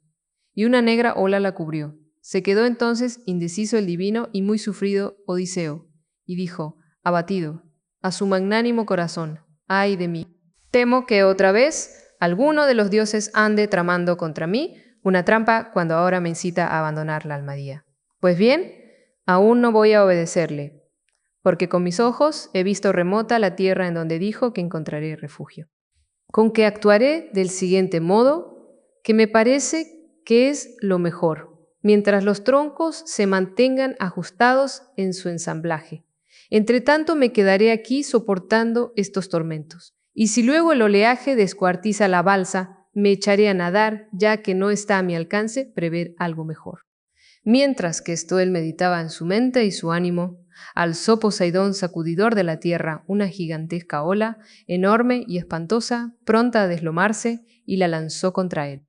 Speaker 1: y una negra ola la cubrió. Se quedó entonces indeciso el divino y muy sufrido Odiseo, y dijo, abatido, a su magnánimo corazón, ¡ay de mí! Temo que otra vez alguno de los dioses ande tramando contra mí una trampa cuando ahora me incita a abandonar la Almadía. Pues bien, aún no voy a obedecerle, porque con mis ojos he visto remota la tierra en donde dijo que encontraré refugio. Con que actuaré del siguiente modo, que me parece que es lo mejor, mientras los troncos se mantengan ajustados en su ensamblaje. Entre tanto me quedaré aquí soportando estos tormentos, y si luego el oleaje descuartiza la balsa, me echaré a nadar, ya que no está a mi alcance prever algo mejor. Mientras que esto él meditaba en su mente y su ánimo, alzó Poseidón, sacudidor de la tierra, una gigantesca ola, enorme y espantosa, pronta a deslomarse, y la lanzó contra él.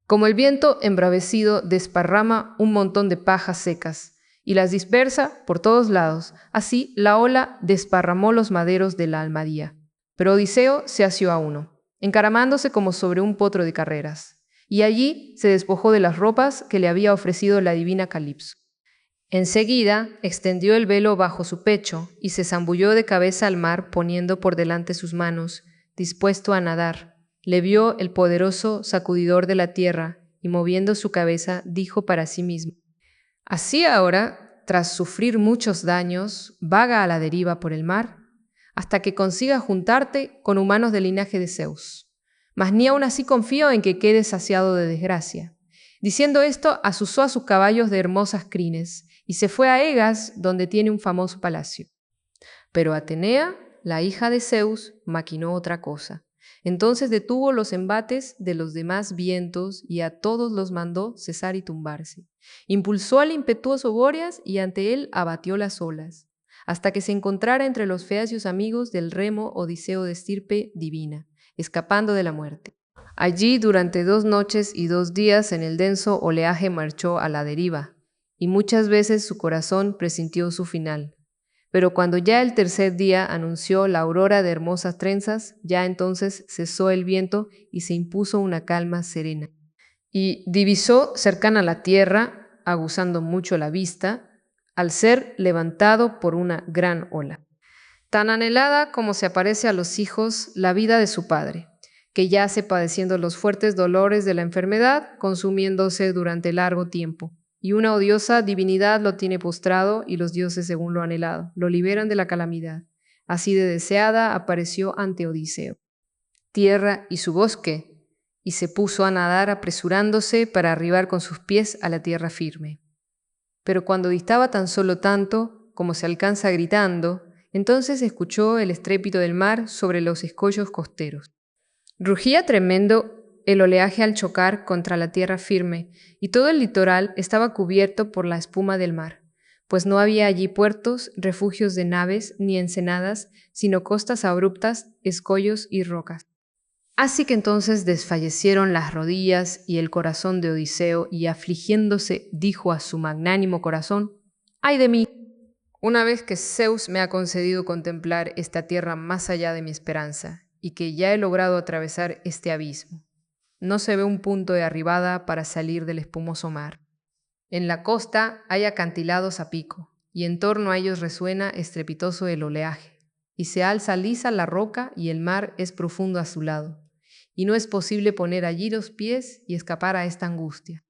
Speaker 1: Como el viento embravecido desparrama un montón de pajas secas, y las dispersa por todos lados, así la ola desparramó los maderos de la Almadía. Pero Odiseo se asió a uno, encaramándose como sobre un potro de carreras, y allí se despojó de las ropas que le había ofrecido la divina Calipso. Enseguida extendió el velo bajo su pecho y se zambulló de cabeza al mar poniendo por delante sus manos, dispuesto a nadar. Le vio el poderoso sacudidor de la tierra y moviendo su cabeza dijo para sí mismo, así ahora, tras sufrir muchos daños, vaga a la deriva por el mar, hasta que consiga juntarte con humanos del linaje de Zeus. Mas ni aun así confío en que quede saciado de desgracia. Diciendo esto, azuzó a sus caballos de hermosas crines y se fue a Egas, donde tiene un famoso palacio. Pero Atenea, la hija de Zeus, maquinó otra cosa. Entonces detuvo los embates de los demás vientos y a todos los mandó cesar y tumbarse. Impulsó al impetuoso Bóreas y ante él abatió las olas, hasta que se encontrara entre los feacios amigos del remo Odiseo de estirpe divina, escapando de la muerte. Allí durante 2 noches y 2 días en el denso oleaje marchó a la deriva, y muchas veces su corazón presintió su final. Pero cuando ya el tercer día anunció la aurora de hermosas trenzas, ya entonces cesó el viento y se impuso una calma serena. Y divisó cercana a la tierra, aguzando mucho la vista, al ser levantado por una gran ola. Tan anhelada como se aparece a los hijos la vida de su padre, que yace padeciendo los fuertes dolores de la enfermedad, consumiéndose durante largo tiempo. Y una odiosa divinidad lo tiene postrado y los dioses, según lo anhelado, lo liberan de la calamidad. Así de deseada apareció ante Odiseo, tierra y su bosque, y se puso a nadar apresurándose para arribar con sus pies a la tierra firme. Pero cuando distaba tan solo tanto, como se alcanza gritando, entonces escuchó el estrépito del mar sobre los escollos costeros. Rugía tremendo el oleaje al chocar contra la tierra firme, y todo el litoral estaba cubierto por la espuma del mar, pues no había allí puertos, refugios de naves, ni ensenadas, sino costas abruptas, escollos y rocas. Así que entonces desfallecieron las rodillas y el corazón de Odiseo, y afligiéndose dijo a su magnánimo corazón: ¡Ay de mí! Una vez que Zeus me ha concedido contemplar esta tierra más allá de mi esperanza, y que ya he logrado atravesar este abismo, no se ve un punto de arribada para salir del espumoso mar. En la costa hay acantilados a pico, y en torno a ellos resuena estrepitoso el oleaje, y se alza lisa la roca y el mar es profundo a su lado, y no es posible poner allí los pies y escapar a esta angustia.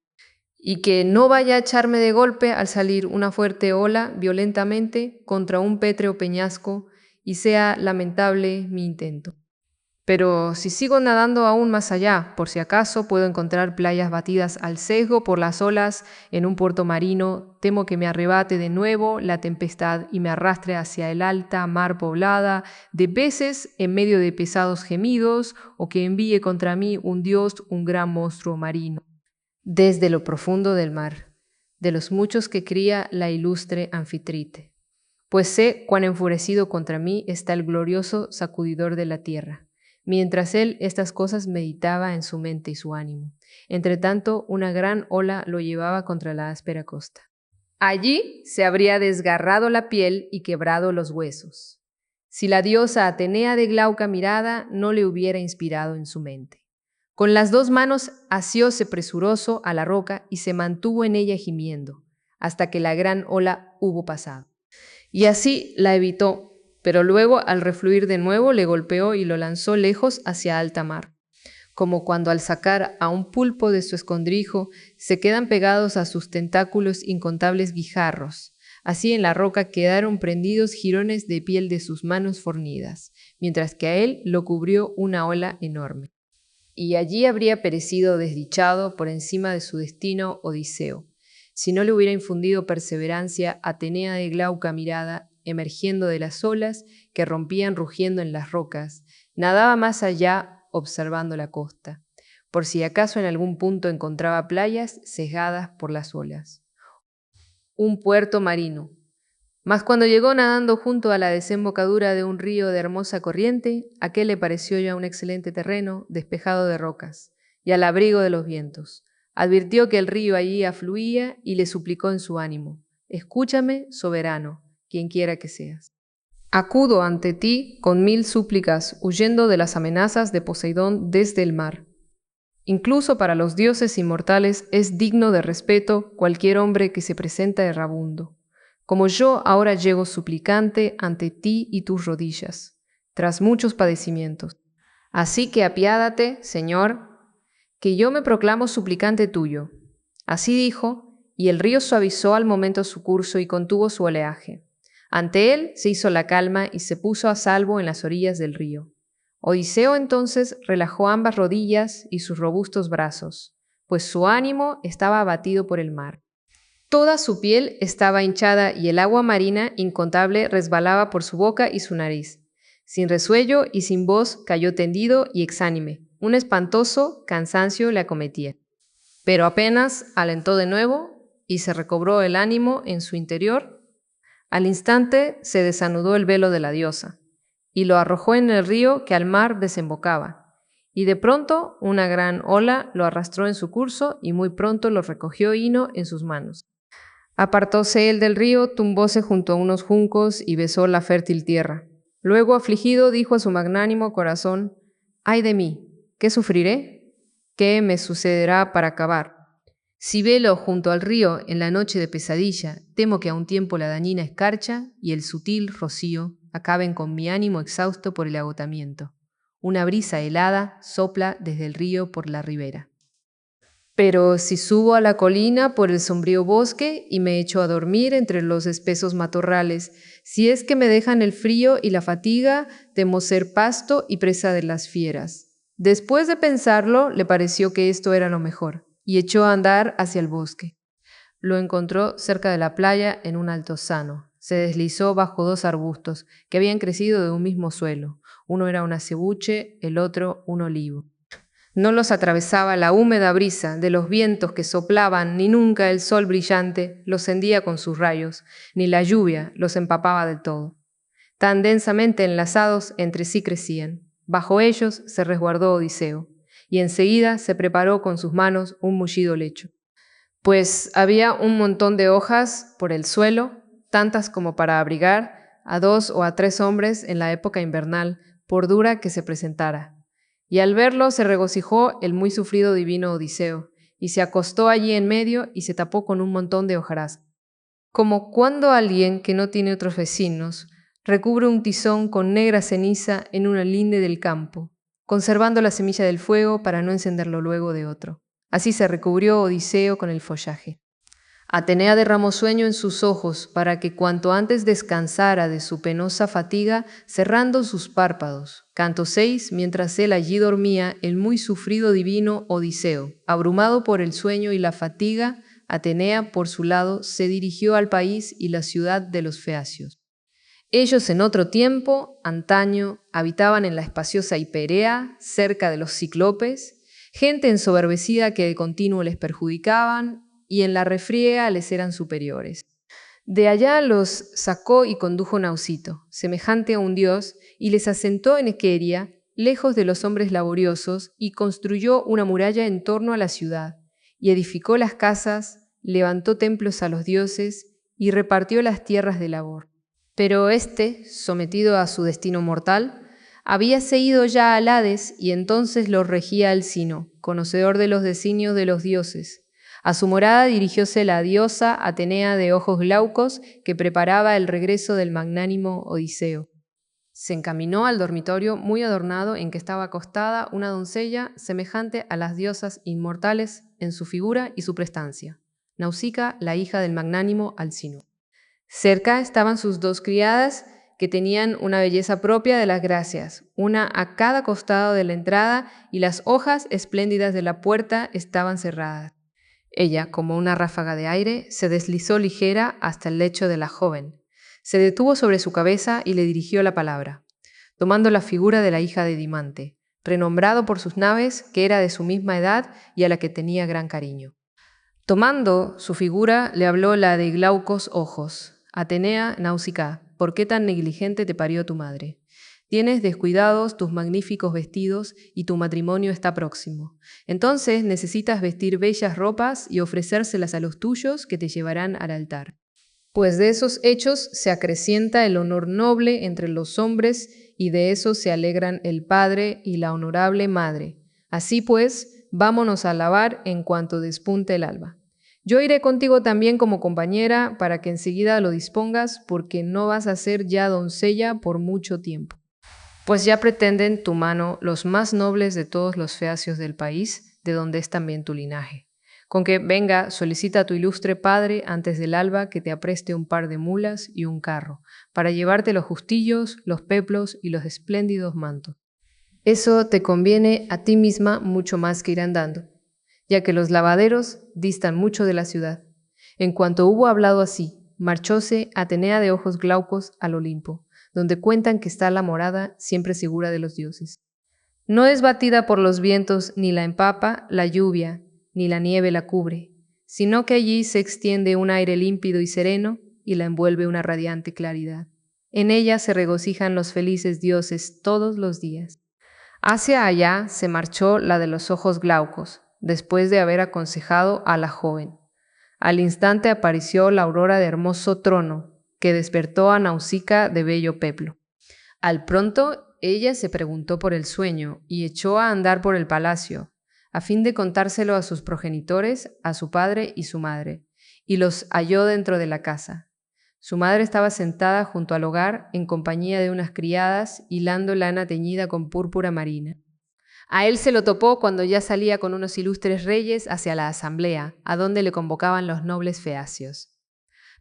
Speaker 1: Y que no vaya a echarme de golpe al salir una fuerte ola violentamente contra un pétreo peñasco y sea lamentable mi intento. Pero si sigo nadando aún más allá, por si acaso puedo encontrar playas batidas al sesgo por las olas en un puerto marino, temo que me arrebate de nuevo la tempestad y me arrastre hacia el alta mar poblada de peces en medio de pesados gemidos, o que envíe contra mí un dios, un gran monstruo marino, desde lo profundo del mar, de los muchos que cría la ilustre Anfitrite. Pues sé cuán enfurecido contra mí está el glorioso sacudidor de la tierra. Mientras él estas cosas meditaba en su mente y su ánimo, entretanto una gran ola lo llevaba contra la áspera costa. Allí se habría desgarrado la piel y quebrado los huesos, si la diosa Atenea de glauca mirada no le hubiera inspirado en su mente. Con las 2 manos asióse presuroso a la roca y se mantuvo en ella gimiendo, hasta que la gran ola hubo pasado. Y así la evitó, pero luego al refluir de nuevo le golpeó y lo lanzó lejos hacia alta mar, como cuando al sacar a un pulpo de su escondrijo se quedan pegados a sus tentáculos incontables guijarros. Así en la roca quedaron prendidos jirones de piel de sus manos fornidas, mientras que a él lo cubrió una ola enorme. Y allí habría perecido desdichado por encima de su destino Odiseo, si no le hubiera infundido perseverancia Atenea de glauca mirada, emergiendo de las olas que rompían rugiendo en las rocas, nadaba más allá observando la costa, por si acaso en algún punto encontraba playas cegadas por las olas. Un puerto marino. Mas cuando llegó nadando junto a la desembocadura de un río de hermosa corriente, aquel le pareció ya un excelente terreno, despejado de rocas, y al abrigo de los vientos. Advirtió que el río allí afluía y le suplicó en su ánimo: escúchame, soberano, quien quiera que seas. Acudo ante ti con 1000 súplicas, huyendo de las amenazas de Poseidón desde el mar. Incluso para los dioses inmortales es digno de respeto cualquier hombre que se presenta errabundo. Como yo ahora llego suplicante ante ti y tus rodillas, tras muchos padecimientos. Así que apiádate, Señor, que yo me proclamo suplicante tuyo. Así dijo, y el río suavizó al momento su curso y contuvo su oleaje. Ante él se hizo la calma y se puso a salvo en las orillas del río. Odiseo entonces relajó ambas rodillas y sus robustos brazos, pues su ánimo estaba abatido por el mar. Toda su piel estaba hinchada y el agua marina incontable resbalaba por su boca y su nariz. Sin resuello y sin voz cayó tendido y exánime. Un espantoso cansancio le acometía. Pero apenas alentó de nuevo y se recobró el ánimo en su interior, al instante se desanudó el velo de la diosa y lo arrojó en el río que al mar desembocaba. Y de pronto una gran ola lo arrastró en su curso y muy pronto lo recogió Ino en sus manos. Apartóse él del río, tumbóse junto a unos juncos y besó la fértil tierra. Luego, afligido, dijo a su magnánimo corazón: «¡Ay de mí! ¿Qué sufriré? ¿Qué me sucederá para acabar? Si velo junto al río en la noche de pesadilla, temo que a un tiempo la dañina escarcha y el sutil rocío acaben con mi ánimo exhausto por el agotamiento. Una brisa helada sopla desde el río por la ribera. Pero si subo a la colina por el sombrío bosque y me echo a dormir entre los espesos matorrales, si es que me dejan el frío y la fatiga, temo ser pasto y presa de las fieras». Después de pensarlo, le pareció que esto era lo mejor, y echó a andar hacia el bosque. Lo encontró cerca de la playa en un altozano. Se deslizó bajo 2 arbustos que habían crecido de un mismo suelo. Uno era un acebuche, el otro un olivo. No los atravesaba la húmeda brisa de los vientos que soplaban, ni nunca el sol brillante los hendía con sus rayos, ni la lluvia los empapaba del todo. Tan densamente enlazados entre sí crecían. Bajo ellos se resguardó Odiseo, y enseguida se preparó con sus manos un mullido lecho. Pues había un montón de hojas por el suelo, tantas como para abrigar a 2 o a 3 hombres en la época invernal, por dura que se presentara. Y al verlo se regocijó el muy sufrido divino Odiseo, y se acostó allí en medio y se tapó con un montón de hojarasca. Como cuando alguien que no tiene otros vecinos recubre un tizón con negra ceniza en una linde del campo, conservando la semilla del fuego para no encenderlo luego de otro. Así se recubrió Odiseo con el follaje. Atenea derramó sueño en sus ojos para que cuanto antes descansara de su penosa fatiga, cerrando sus párpados. Canto 6, mientras él allí dormía, el muy sufrido divino Odiseo, abrumado por el sueño y la fatiga, Atenea, por su lado, se dirigió al país y la ciudad de los feacios. Ellos en otro tiempo, antaño, habitaban en la espaciosa Hiperea, cerca de los cíclopes, gente ensoberbecida que de continuo les perjudicaban y en la refriega les eran superiores. De allá los sacó y condujo Naucito, semejante a un dios, y les asentó en Equeria, lejos de los hombres laboriosos, y construyó una muralla en torno a la ciudad, y edificó las casas, levantó templos a los dioses, y repartió las tierras de labor. Pero éste, sometido a su destino mortal, habíase ido ya al Hades y entonces lo regía Alcino, conocedor de los designios de los dioses. A su morada dirigióse la diosa Atenea de ojos glaucos, que preparaba el regreso del magnánimo Odiseo. Se encaminó al dormitorio muy adornado en que estaba acostada una doncella semejante a las diosas inmortales en su figura y su prestancia, Nausica, la hija del magnánimo Alcino. Cerca estaban sus 2 criadas, que tenían una belleza propia de las Gracias, una a cada costado de la entrada, y las hojas espléndidas de la puerta estaban cerradas. Ella, como una ráfaga de aire, se deslizó ligera hasta el lecho de la joven. Se detuvo sobre su cabeza y le dirigió la palabra, tomando la figura de la hija de Dimante, renombrado por sus naves, que era de su misma edad y a la que tenía gran cariño. Tomando su figura, le habló la de glaucos ojos. «Atenea, Náusica, ¿por qué tan negligente te parió tu madre? Tienes descuidados tus magníficos vestidos y tu matrimonio está próximo. Entonces necesitas vestir bellas ropas y ofrecérselas a los tuyos que te llevarán al altar. Pues de esos hechos se acrecienta el honor noble entre los hombres y de eso se alegran el padre y la honorable madre. Así pues, vámonos a lavar en cuanto despunte el alba. Yo iré contigo también como compañera para que enseguida lo dispongas, porque no vas a ser ya doncella por mucho tiempo. Pues ya pretenden tu mano los más nobles de todos los feacios del país, de donde es también tu linaje. Con que venga, solicita a tu ilustre padre antes del alba que te apreste un par de mulas y un carro, para llevarte los justillos, los peplos y los espléndidos mantos. Eso te conviene a ti misma mucho más que ir andando, ya que los lavaderos distan mucho de la ciudad. En cuanto hubo hablado así, marchóse Atenea de ojos glaucos al Olimpo, donde cuentan que está la morada siempre segura de los dioses. No es batida por los vientos, ni la empapa la lluvia, ni la nieve la cubre, sino que allí se extiende un aire límpido y sereno y la envuelve una radiante claridad. En ella se regocijan los felices dioses todos los días. Hacia allá se marchó la de los ojos glaucos, después de haber aconsejado a la joven. Al instante apareció la aurora de hermoso trono, que despertó a Nausicaa de bello peplo. Al pronto ella se preguntó por el sueño y echó a andar por el palacio, a fin de contárselo a sus progenitores, a su padre y su madre, y los halló dentro de la casa. Su madre estaba sentada junto al hogar en compañía de unas criadas, hilando lana teñida con púrpura marina. A él se lo topó cuando ya salía con unos ilustres reyes hacia la asamblea, a donde le convocaban los nobles feacios.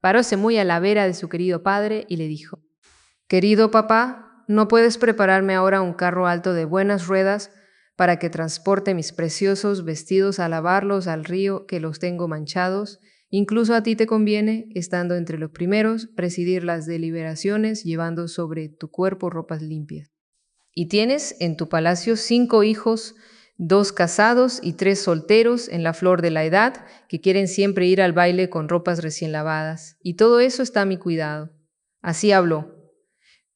Speaker 1: Paróse muy a la vera de su querido padre y le dijo: «Querido papá, ¿no puedes prepararme ahora un carro alto de buenas ruedas para que transporte mis preciosos vestidos a lavarlos al río, que los tengo manchados? Incluso a ti te conviene, estando entre los primeros, presidir las deliberaciones, llevando sobre tu cuerpo ropas limpias. Y tienes en tu palacio 5 hijos, 2 casados y 3 solteros en la flor de la edad, que quieren siempre ir al baile con ropas recién lavadas. Y todo eso está a mi cuidado». Así habló,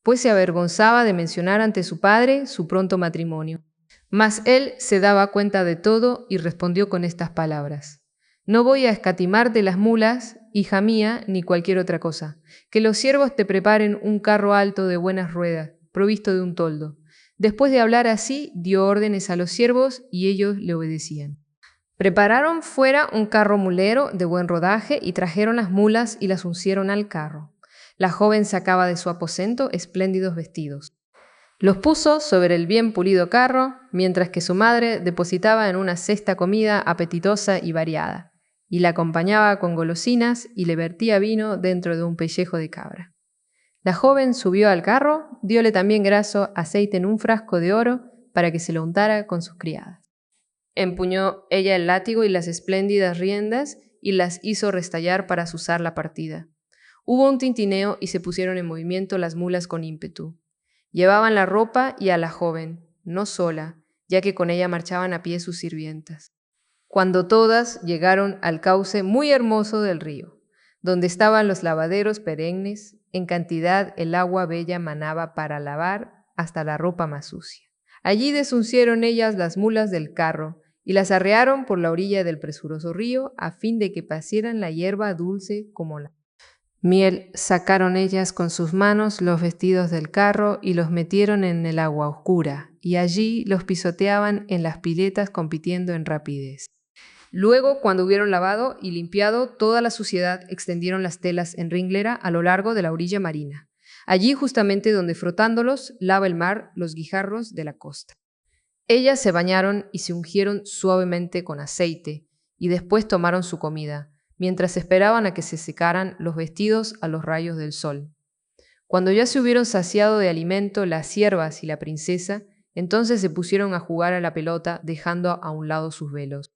Speaker 1: pues se avergonzaba de mencionar ante su padre su pronto matrimonio. Mas él se daba cuenta de todo y respondió con estas palabras: «No voy a escatimar de las mulas, hija mía, ni cualquier otra cosa. Que los siervos te preparen un carro alto de buenas ruedas, provisto de un toldo». Después de hablar así, dio órdenes a los siervos y ellos le obedecían. Prepararon fuera un carro mulero de buen rodaje y trajeron las mulas y las uncieron al carro. La joven sacaba de su aposento espléndidos vestidos. Los puso sobre el bien pulido carro, mientras que su madre depositaba en una cesta comida apetitosa y variada, y la acompañaba con golosinas y le vertía vino dentro de un pellejo de cabra. La joven subió al carro, diole también graso aceite en un frasco de oro para que se lo untara con sus criadas. Empuñó ella el látigo y las espléndidas riendas y las hizo restallar para azuzar la partida. Hubo un tintineo y se pusieron en movimiento las mulas con ímpetu. Llevaban la ropa y a la joven, no sola, ya que con ella marchaban a pie sus sirvientas. Cuando todas llegaron al cauce muy hermoso del río, donde estaban los lavaderos perennes, en cantidad el agua bella manaba para lavar hasta la ropa más sucia. Allí desuncieron ellas las mulas del carro y las arrearon por la orilla del presuroso río a fin de que pasieran la hierba dulce como la miel. Sacaron ellas con sus manos los vestidos del carro y los metieron en el agua oscura, y allí los pisoteaban en las piletas compitiendo en rapidez. Luego, cuando hubieron lavado y limpiado toda la suciedad, extendieron las telas en ringlera a lo largo de la orilla marina, allí justamente donde frotándolos lava el mar los guijarros de la costa. Ellas se bañaron y se ungieron suavemente con aceite, y después tomaron su comida, mientras esperaban a que se secaran los vestidos a los rayos del sol. Cuando ya se hubieron saciado de alimento las siervas y la princesa, entonces se pusieron a jugar a la pelota, dejando a un lado sus velos.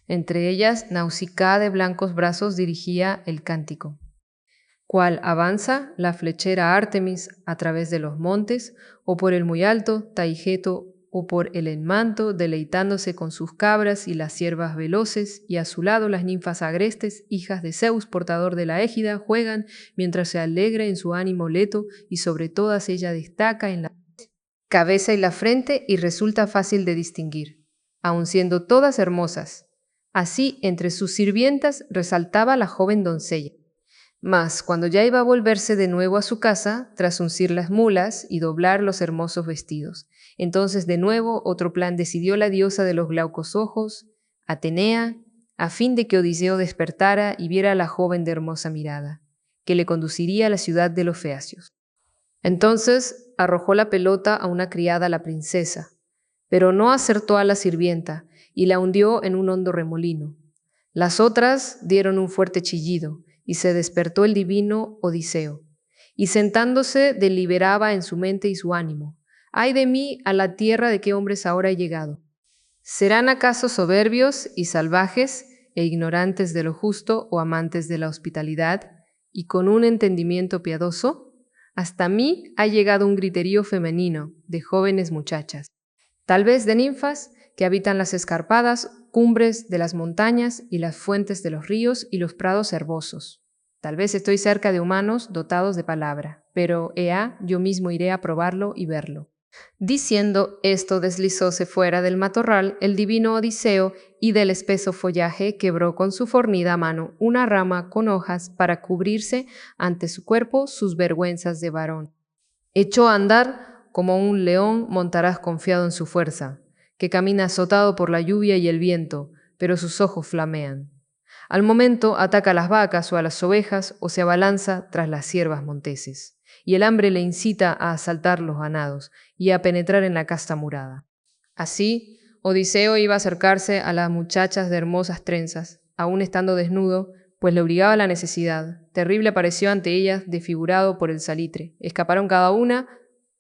Speaker 1: Entre ellas, Nausicaa de blancos brazos dirigía el cántico. Cual avanza la flechera Artemis a través de los montes, o por el muy alto Taigeto, o por el enmanto, deleitándose con sus cabras y las ciervas veloces, y a su lado las ninfas agrestes, hijas de Zeus, portador de la égida, juegan, mientras se alegra en su ánimo Leto, y sobre todas ella destaca en la cabeza y la frente, y resulta fácil de distinguir, aun siendo todas hermosas. Así, entre sus sirvientas resaltaba la joven doncella. Mas, cuando ya iba a volverse de nuevo a su casa, tras uncir las mulas y doblar los hermosos vestidos, entonces de nuevo otro plan decidió la diosa de los glaucos ojos, Atenea, a fin de que Odiseo despertara y viera a la joven de hermosa mirada, que le conduciría a la ciudad de los feacios. Entonces arrojó la pelota a una criada a la princesa, pero no acertó a la sirvienta, y la hundió en un hondo remolino. Las otras dieron un fuerte chillido, y se despertó el divino Odiseo, y sentándose deliberaba en su mente y su ánimo: «Ay de mí, a la tierra de qué hombres ahora he llegado. ¿Serán acaso soberbios y salvajes e ignorantes de lo justo o amantes de la hospitalidad y con un entendimiento piadoso? Hasta mí ha llegado un griterío femenino de jóvenes muchachas, tal vez de ninfas que habitan las escarpadas cumbres de las montañas y las fuentes de los ríos y los prados herbosos. Tal vez estoy cerca de humanos dotados de palabra, pero ea, yo mismo iré a probarlo y verlo. Diciendo esto, deslizóse fuera del matorral el divino Odiseo y del espeso follaje quebró con su fornida mano una rama con hojas para cubrirse ante su cuerpo sus vergüenzas de varón. Echó a andar como un león montaraz confiado en su fuerza, que camina azotado por la lluvia y el viento, pero sus ojos flamean. Al momento ataca a las vacas o a las ovejas o se abalanza tras las ciervas monteses, y el hambre le incita a asaltar los ganados y a penetrar en la casta murada. Así, Odiseo iba a acercarse a las muchachas de hermosas trenzas, aún estando desnudo, pues le obligaba la necesidad. Terrible apareció ante ellas, desfigurado por el salitre. Escaparon cada una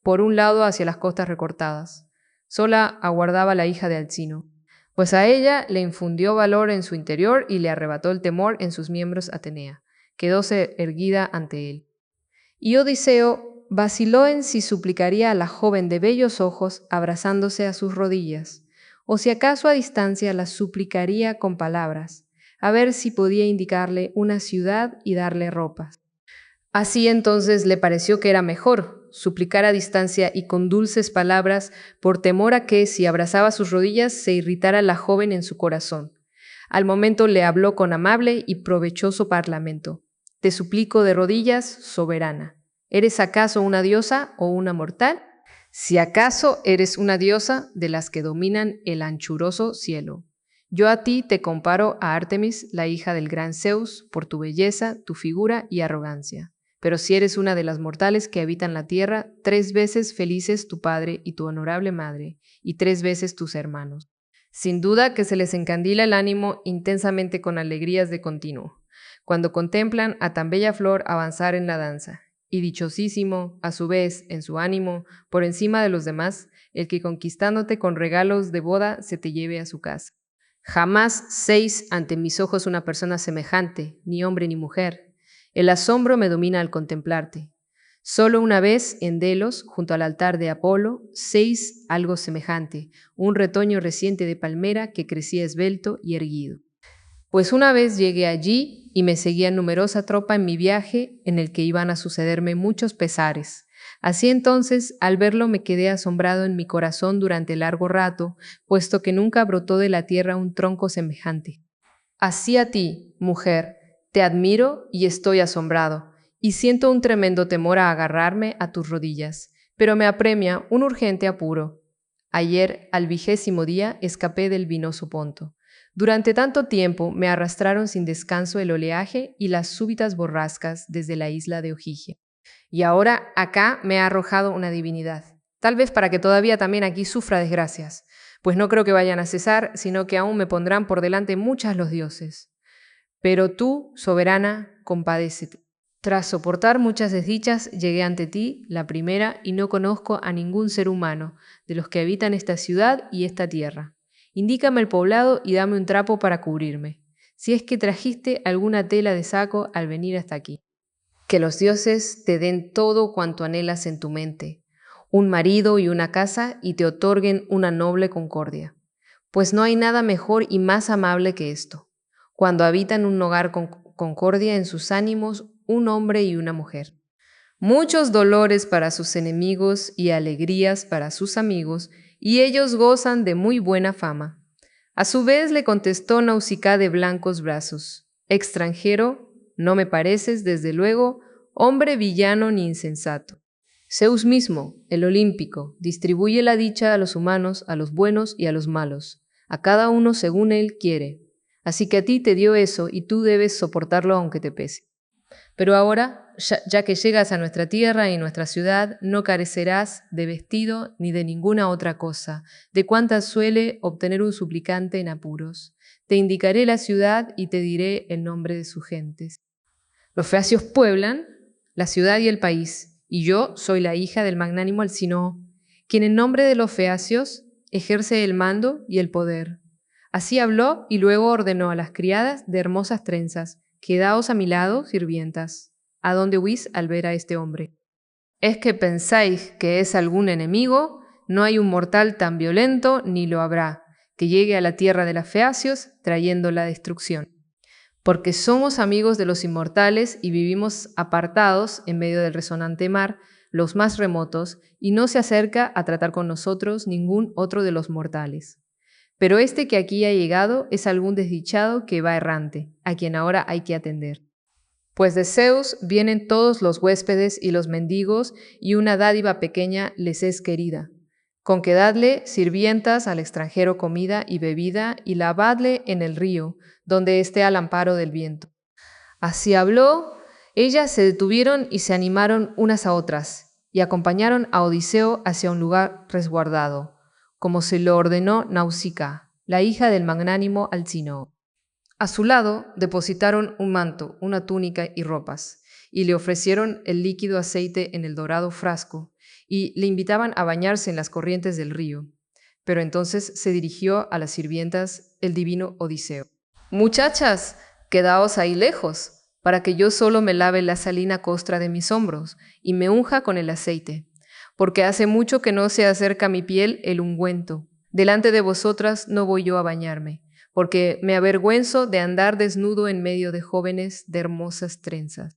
Speaker 1: por un lado hacia las costas recortadas. Sola aguardaba la hija de Alcino, pues a ella le infundió valor en su interior y le arrebató el temor en sus miembros Atenea. Quedóse erguida ante él. Y Odiseo vaciló en si suplicaría a la joven de bellos ojos abrazándose a sus rodillas, o si acaso a distancia la suplicaría con palabras, a ver si podía indicarle una ciudad y darle ropas. Así entonces le pareció que era mejor suplicar a distancia y con dulces palabras, por temor a que, si abrazaba sus rodillas, se irritara la joven en su corazón. Al momento le habló con amable y provechoso parlamento. Te suplico de rodillas, soberana. ¿Eres acaso una diosa o una mortal? Si acaso eres una diosa de las que dominan el anchuroso cielo. Yo a ti te comparo a Artemis, la hija del gran Zeus, por tu belleza, tu figura y arrogancia. Pero si eres una de las mortales que habitan la tierra, 3 veces felices tu padre y tu honorable madre, y 3 veces tus hermanos. Sin duda que se les encandila el ánimo intensamente con alegrías de continuo, cuando contemplan a tan bella flor avanzar en la danza, y dichosísimo, a su vez, en su ánimo, por encima de los demás, el que conquistándote con regalos de boda se te lleve a su casa. Jamás seis ante mis ojos una persona semejante, ni hombre ni mujer. El asombro me domina al contemplarte. Solo una vez en Delos, junto al altar de Apolo, 6 algo semejante, un retoño reciente de palmera que crecía esbelto y erguido. Pues una vez llegué allí y me seguía numerosa tropa en mi viaje en el que iban a sucederme muchos pesares. Así entonces, al verlo me quedé asombrado en mi corazón durante largo rato, puesto que nunca brotó de la tierra un tronco semejante. Así a ti, mujer, te admiro y estoy asombrado, y siento un tremendo temor a agarrarme a tus rodillas, pero me apremia un urgente apuro. Ayer, al 20º día, escapé del vinoso Ponto. Durante tanto tiempo me arrastraron sin descanso el oleaje y las súbitas borrascas desde la isla de Ogygia. Y ahora acá me ha arrojado una divinidad, tal vez para que todavía también aquí sufra desgracias, pues no creo que vayan a cesar, sino que aún me pondrán por delante muchas los dioses. Pero tú, soberana, compadécete. Tras soportar muchas desdichas, llegué ante ti, la primera, y no conozco a ningún ser humano de los que habitan esta ciudad y esta tierra. Indícame el poblado y dame un trapo para cubrirme, si es que trajiste alguna tela de saco al venir hasta aquí. Que los dioses te den todo cuanto anhelas en tu mente, un marido y una casa, y te otorguen una noble concordia. Pues no hay nada mejor y más amable que esto, cuando habitan un hogar con concordia en sus ánimos un hombre y una mujer. Muchos dolores para sus enemigos y alegrías para sus amigos, y ellos gozan de muy buena fama. A su vez le contestó Nausicaa de blancos brazos: extranjero, no me pareces, desde luego, hombre villano ni insensato. Zeus mismo, el olímpico, distribuye la dicha a los humanos, a los buenos y a los malos, a cada uno según él quiere. Así que a ti te dio eso y tú debes soportarlo aunque te pese. Pero ahora, ya que llegas a nuestra tierra y nuestra ciudad, no carecerás de vestido ni de ninguna otra cosa, de cuantas suele obtener un suplicante en apuros. Te indicaré la ciudad y te diré el nombre de sus gentes. Los feacios pueblan la ciudad y el país, y yo soy la hija del magnánimo Alcinoo, quien en nombre de los feacios ejerce el mando y el poder. Así habló y luego ordenó a las criadas de hermosas trenzas: quedaos a mi lado, sirvientas. ¿A dónde huís al ver a este hombre? ¿Es que pensáis que es algún enemigo? No hay un mortal tan violento, ni lo habrá, que llegue a la tierra de los feacios trayendo la destrucción. Porque somos amigos de los inmortales y vivimos apartados en medio del resonante mar, los más remotos, y no se acerca a tratar con nosotros ningún otro de los mortales. Pero este que aquí ha llegado es algún desdichado que va errante, a quien ahora hay que atender. Pues de Zeus vienen todos los huéspedes y los mendigos, y una dádiva pequeña les es querida, con que dadle sirvientas al extranjero comida y bebida, y lavadle en el río, donde esté al amparo del viento. Así habló, ellas se detuvieron y se animaron unas a otras, y acompañaron a Odiseo hacia un lugar resguardado, como se lo ordenó Nausicaa, la hija del magnánimo Alcínoo. A su lado depositaron un manto, una túnica y ropas, y le ofrecieron el líquido aceite en el dorado frasco, y le invitaban a bañarse en las corrientes del río. Pero entonces se dirigió a las sirvientas el divino Odiseo. Muchachas, quedaos ahí lejos, para que yo solo me lave la salina costra de mis hombros y me unja con el aceite, porque hace mucho que no se acerca a mi piel el ungüento. Delante de vosotras no voy yo a bañarme, porque me avergüenzo de andar desnudo en medio de jóvenes de hermosas trenzas.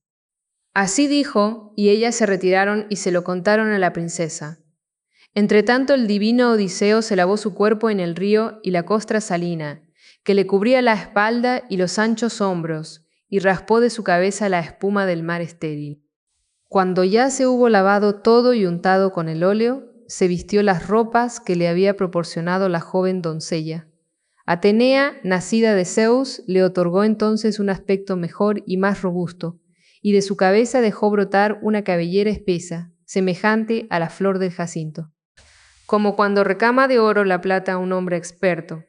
Speaker 1: Así dijo, y ellas se retiraron y se lo contaron a la princesa. Entretanto el divino Odiseo se lavó su cuerpo en el río y la costra salina, que le cubría la espalda y los anchos hombros, y raspó de su cabeza la espuma del mar estéril. Cuando ya se hubo lavado todo y untado con el óleo, se vistió las ropas que le había proporcionado la joven doncella. Atenea, nacida de Zeus, le otorgó entonces un aspecto mejor y más robusto, y de su cabeza dejó brotar una cabellera espesa, semejante a la flor del jacinto. Como cuando recama de oro la plata a un hombre experto,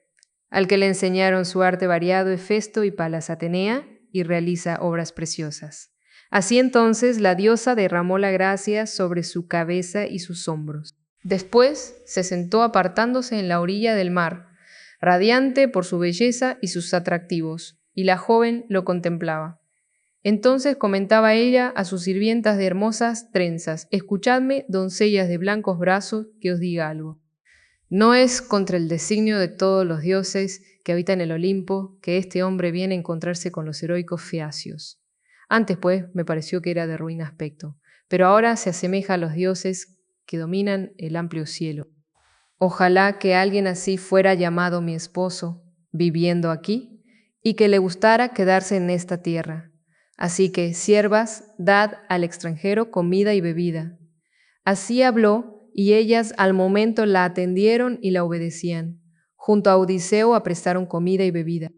Speaker 1: al que le enseñaron su arte variado Hefesto y Palas Atenea, y realiza obras preciosas. Así entonces la diosa derramó la gracia sobre su cabeza y sus hombros. Después se sentó apartándose en la orilla del mar, radiante por su belleza y sus atractivos, y la joven lo contemplaba. Entonces comentaba ella a sus sirvientas de hermosas trenzas: escuchadme, doncellas de blancos brazos, que os diga algo. No es contra el designio de todos los dioses que habitan el Olimpo que este hombre viene a encontrarse con los heroicos feacios. Antes, pues, me pareció que era de ruin aspecto, pero ahora se asemeja a los dioses que dominan el amplio cielo. Ojalá que alguien así fuera llamado mi esposo, viviendo aquí, y que le gustara quedarse en esta tierra. Así que, siervas, dad al extranjero comida y bebida. Así habló, y ellas al momento la atendieron y la obedecían. Junto a Odiseo aprestaron comida y bebida.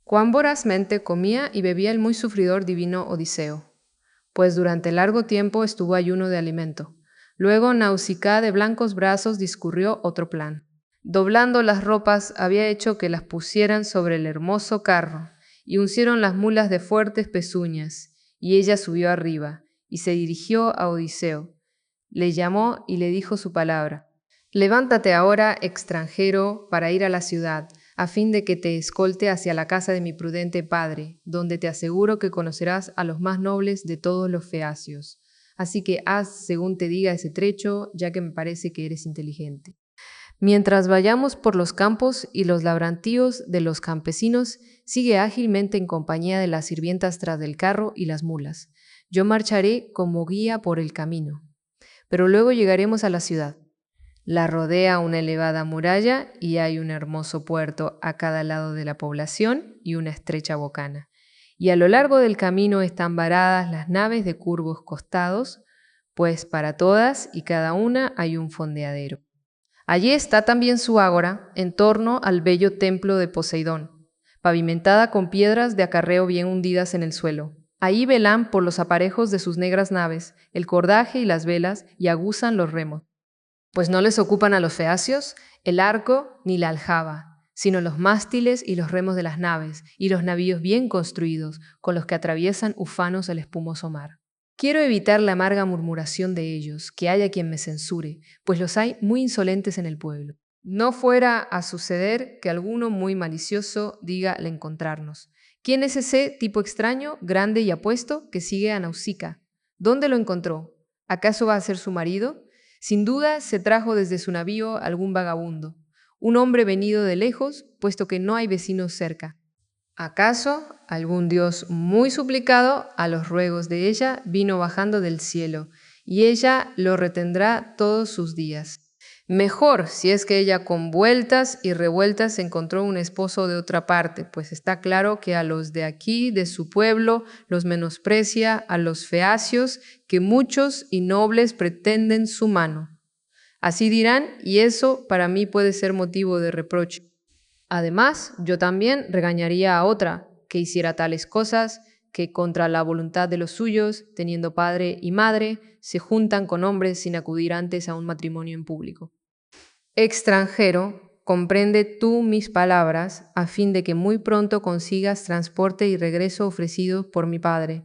Speaker 1: Cuán vorazmente comía y bebía el muy sufridor divino Odiseo, pues durante largo tiempo estuvo ayuno de alimento. Luego Nausicaa de blancos brazos discurrió otro plan. Doblando las ropas había hecho que las pusieran sobre el hermoso carro, y uncieron las mulas de fuertes pezuñas, y ella subió arriba, y se dirigió a Odiseo. Le llamó y le dijo su palabra. Levántate ahora, extranjero, para ir a la ciudad, a fin de que te escolte hacia la casa de mi prudente padre, donde te aseguro que conocerás a los más nobles de todos los feacios. Así que haz según te diga ese trecho, ya que me parece que eres inteligente. Mientras vayamos por los campos y los labrantíos de los campesinos, sigue ágilmente en compañía de las sirvientas tras del carro y las mulas. Yo marcharé como guía por el camino. Pero luego llegaremos a la ciudad. La rodea una elevada muralla y hay un hermoso puerto a cada lado de la población y una estrecha bocana. Y a lo largo del camino están varadas las naves de curvos costados, pues para todas y cada una hay un fondeadero. Allí está también su ágora, en torno al bello templo de Poseidón, pavimentada con piedras de acarreo bien hundidas en el suelo. Ahí velan por los aparejos de sus negras naves, el cordaje y las velas, y aguzan los remos. Pues no les ocupan a los feacios el arco ni la aljaba, sino los mástiles y los remos de las naves, y los navíos bien construidos, con los que atraviesan ufanos el espumoso mar. Quiero evitar la amarga murmuración de ellos, que haya quien me censure, pues los hay muy insolentes en el pueblo. No fuera a suceder que alguno muy malicioso diga al encontrarnos: ¿quién es ese tipo extraño, grande y apuesto, que sigue a Nausicaa? ¿Dónde lo encontró? ¿Acaso va a ser su marido? Sin duda se trajo desde su navío algún vagabundo, un hombre venido de lejos, puesto que no hay vecinos cerca. ¿Acaso algún dios muy suplicado a los ruegos de ella vino bajando del cielo, y ella lo retendrá todos sus días? Mejor si es que ella con vueltas y revueltas encontró un esposo de otra parte, pues está claro que a los de aquí, de su pueblo, los menosprecia, a los feacios, que muchos y nobles pretenden su mano. Así dirán, y eso para mí puede ser motivo de reproche. Además, yo también regañaría a otra que hiciera tales cosas, que contra la voluntad de los suyos, teniendo padre y madre, se juntan con hombres sin acudir antes a un matrimonio en público. Extranjero, comprende tú mis palabras, a fin de que muy pronto consigas transporte y regreso ofrecidos por mi padre.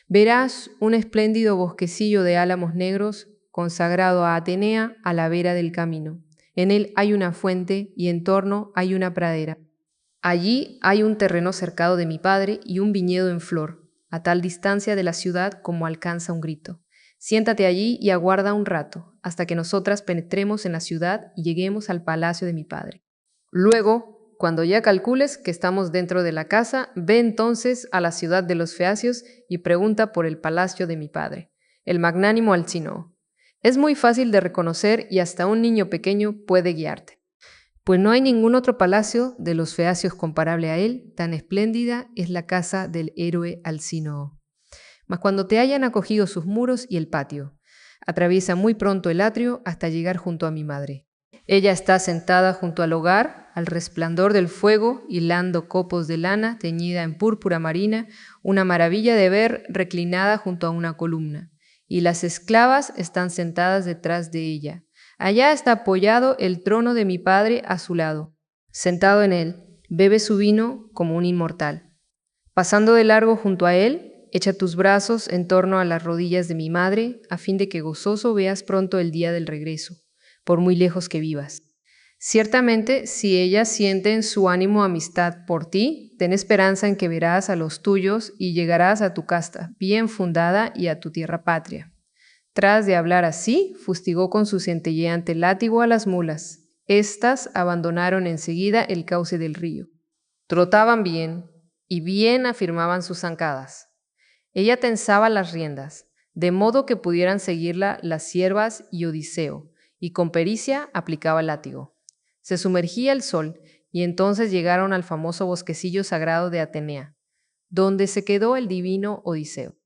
Speaker 1: Verás un espléndido bosquecillo de álamos negros consagrado a Atenea a la vera del camino. En él hay una fuente y en torno hay una pradera. Allí hay un terreno cercado de mi padre y un viñedo en flor, a tal distancia de la ciudad como alcanza un grito. Siéntate allí y aguarda un rato, hasta que nosotras penetremos en la ciudad y lleguemos al palacio de mi padre. Luego, cuando ya calcules que estamos dentro de la casa, ve entonces a la ciudad de los feacios y pregunta por el palacio de mi padre, el magnánimo Alcinoo. Es muy fácil de reconocer y hasta un niño pequeño puede guiarte, pues no hay ningún otro palacio de los feacios comparable a él, tan espléndida es la casa del héroe Alcinoo. Mas cuando te hayan acogido sus muros y el patio, atraviesa muy pronto el atrio hasta llegar junto a mi madre. Ella está sentada junto al hogar, al resplandor del fuego, hilando copos de lana teñida en púrpura marina, una maravilla de ver reclinada junto a una columna, y las esclavas están sentadas detrás de ella. Allá está apoyado el trono de mi padre a su lado. Sentado en él, bebe su vino como un inmortal. Pasando de largo junto a él, echa tus brazos en torno a las rodillas de mi madre, a fin de que gozoso veas pronto el día del regreso, por muy lejos que vivas. Ciertamente, si ella siente en su ánimo amistad por ti, ten esperanza en que verás a los tuyos y llegarás a tu casta, bien fundada, y a tu tierra patria. Tras de hablar así, fustigó con su centelleante látigo a las mulas. Estas abandonaron enseguida el cauce del río. Trotaban bien, y bien afirmaban sus zancadas. Ella tensaba las riendas, de modo que pudieran seguirla las ciervas y Odiseo, y con pericia aplicaba el látigo. Se sumergía el sol, y entonces llegaron al famoso bosquecillo sagrado de Atenea, donde se quedó el divino Odiseo.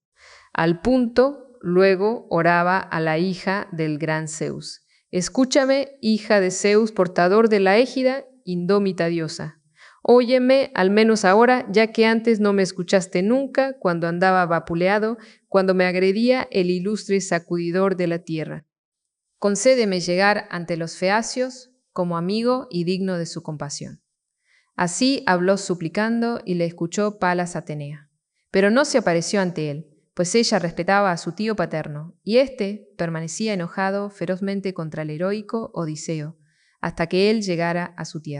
Speaker 1: Al punto, luego oraba a la hija del gran Zeus. Escúchame, hija de Zeus, portador de la égida, indómita diosa. Óyeme, al menos ahora, ya que antes no me escuchaste nunca, cuando andaba vapuleado, cuando me agredía el ilustre sacudidor de la tierra. Concédeme llegar ante los feacios como amigo y digno de su compasión. Así habló suplicando y le escuchó Palas Atenea. Pero no se apareció ante él, pues ella respetaba a su tío paterno, y éste permanecía enojado ferozmente contra el heroico Odiseo, hasta que él llegara a su tierra.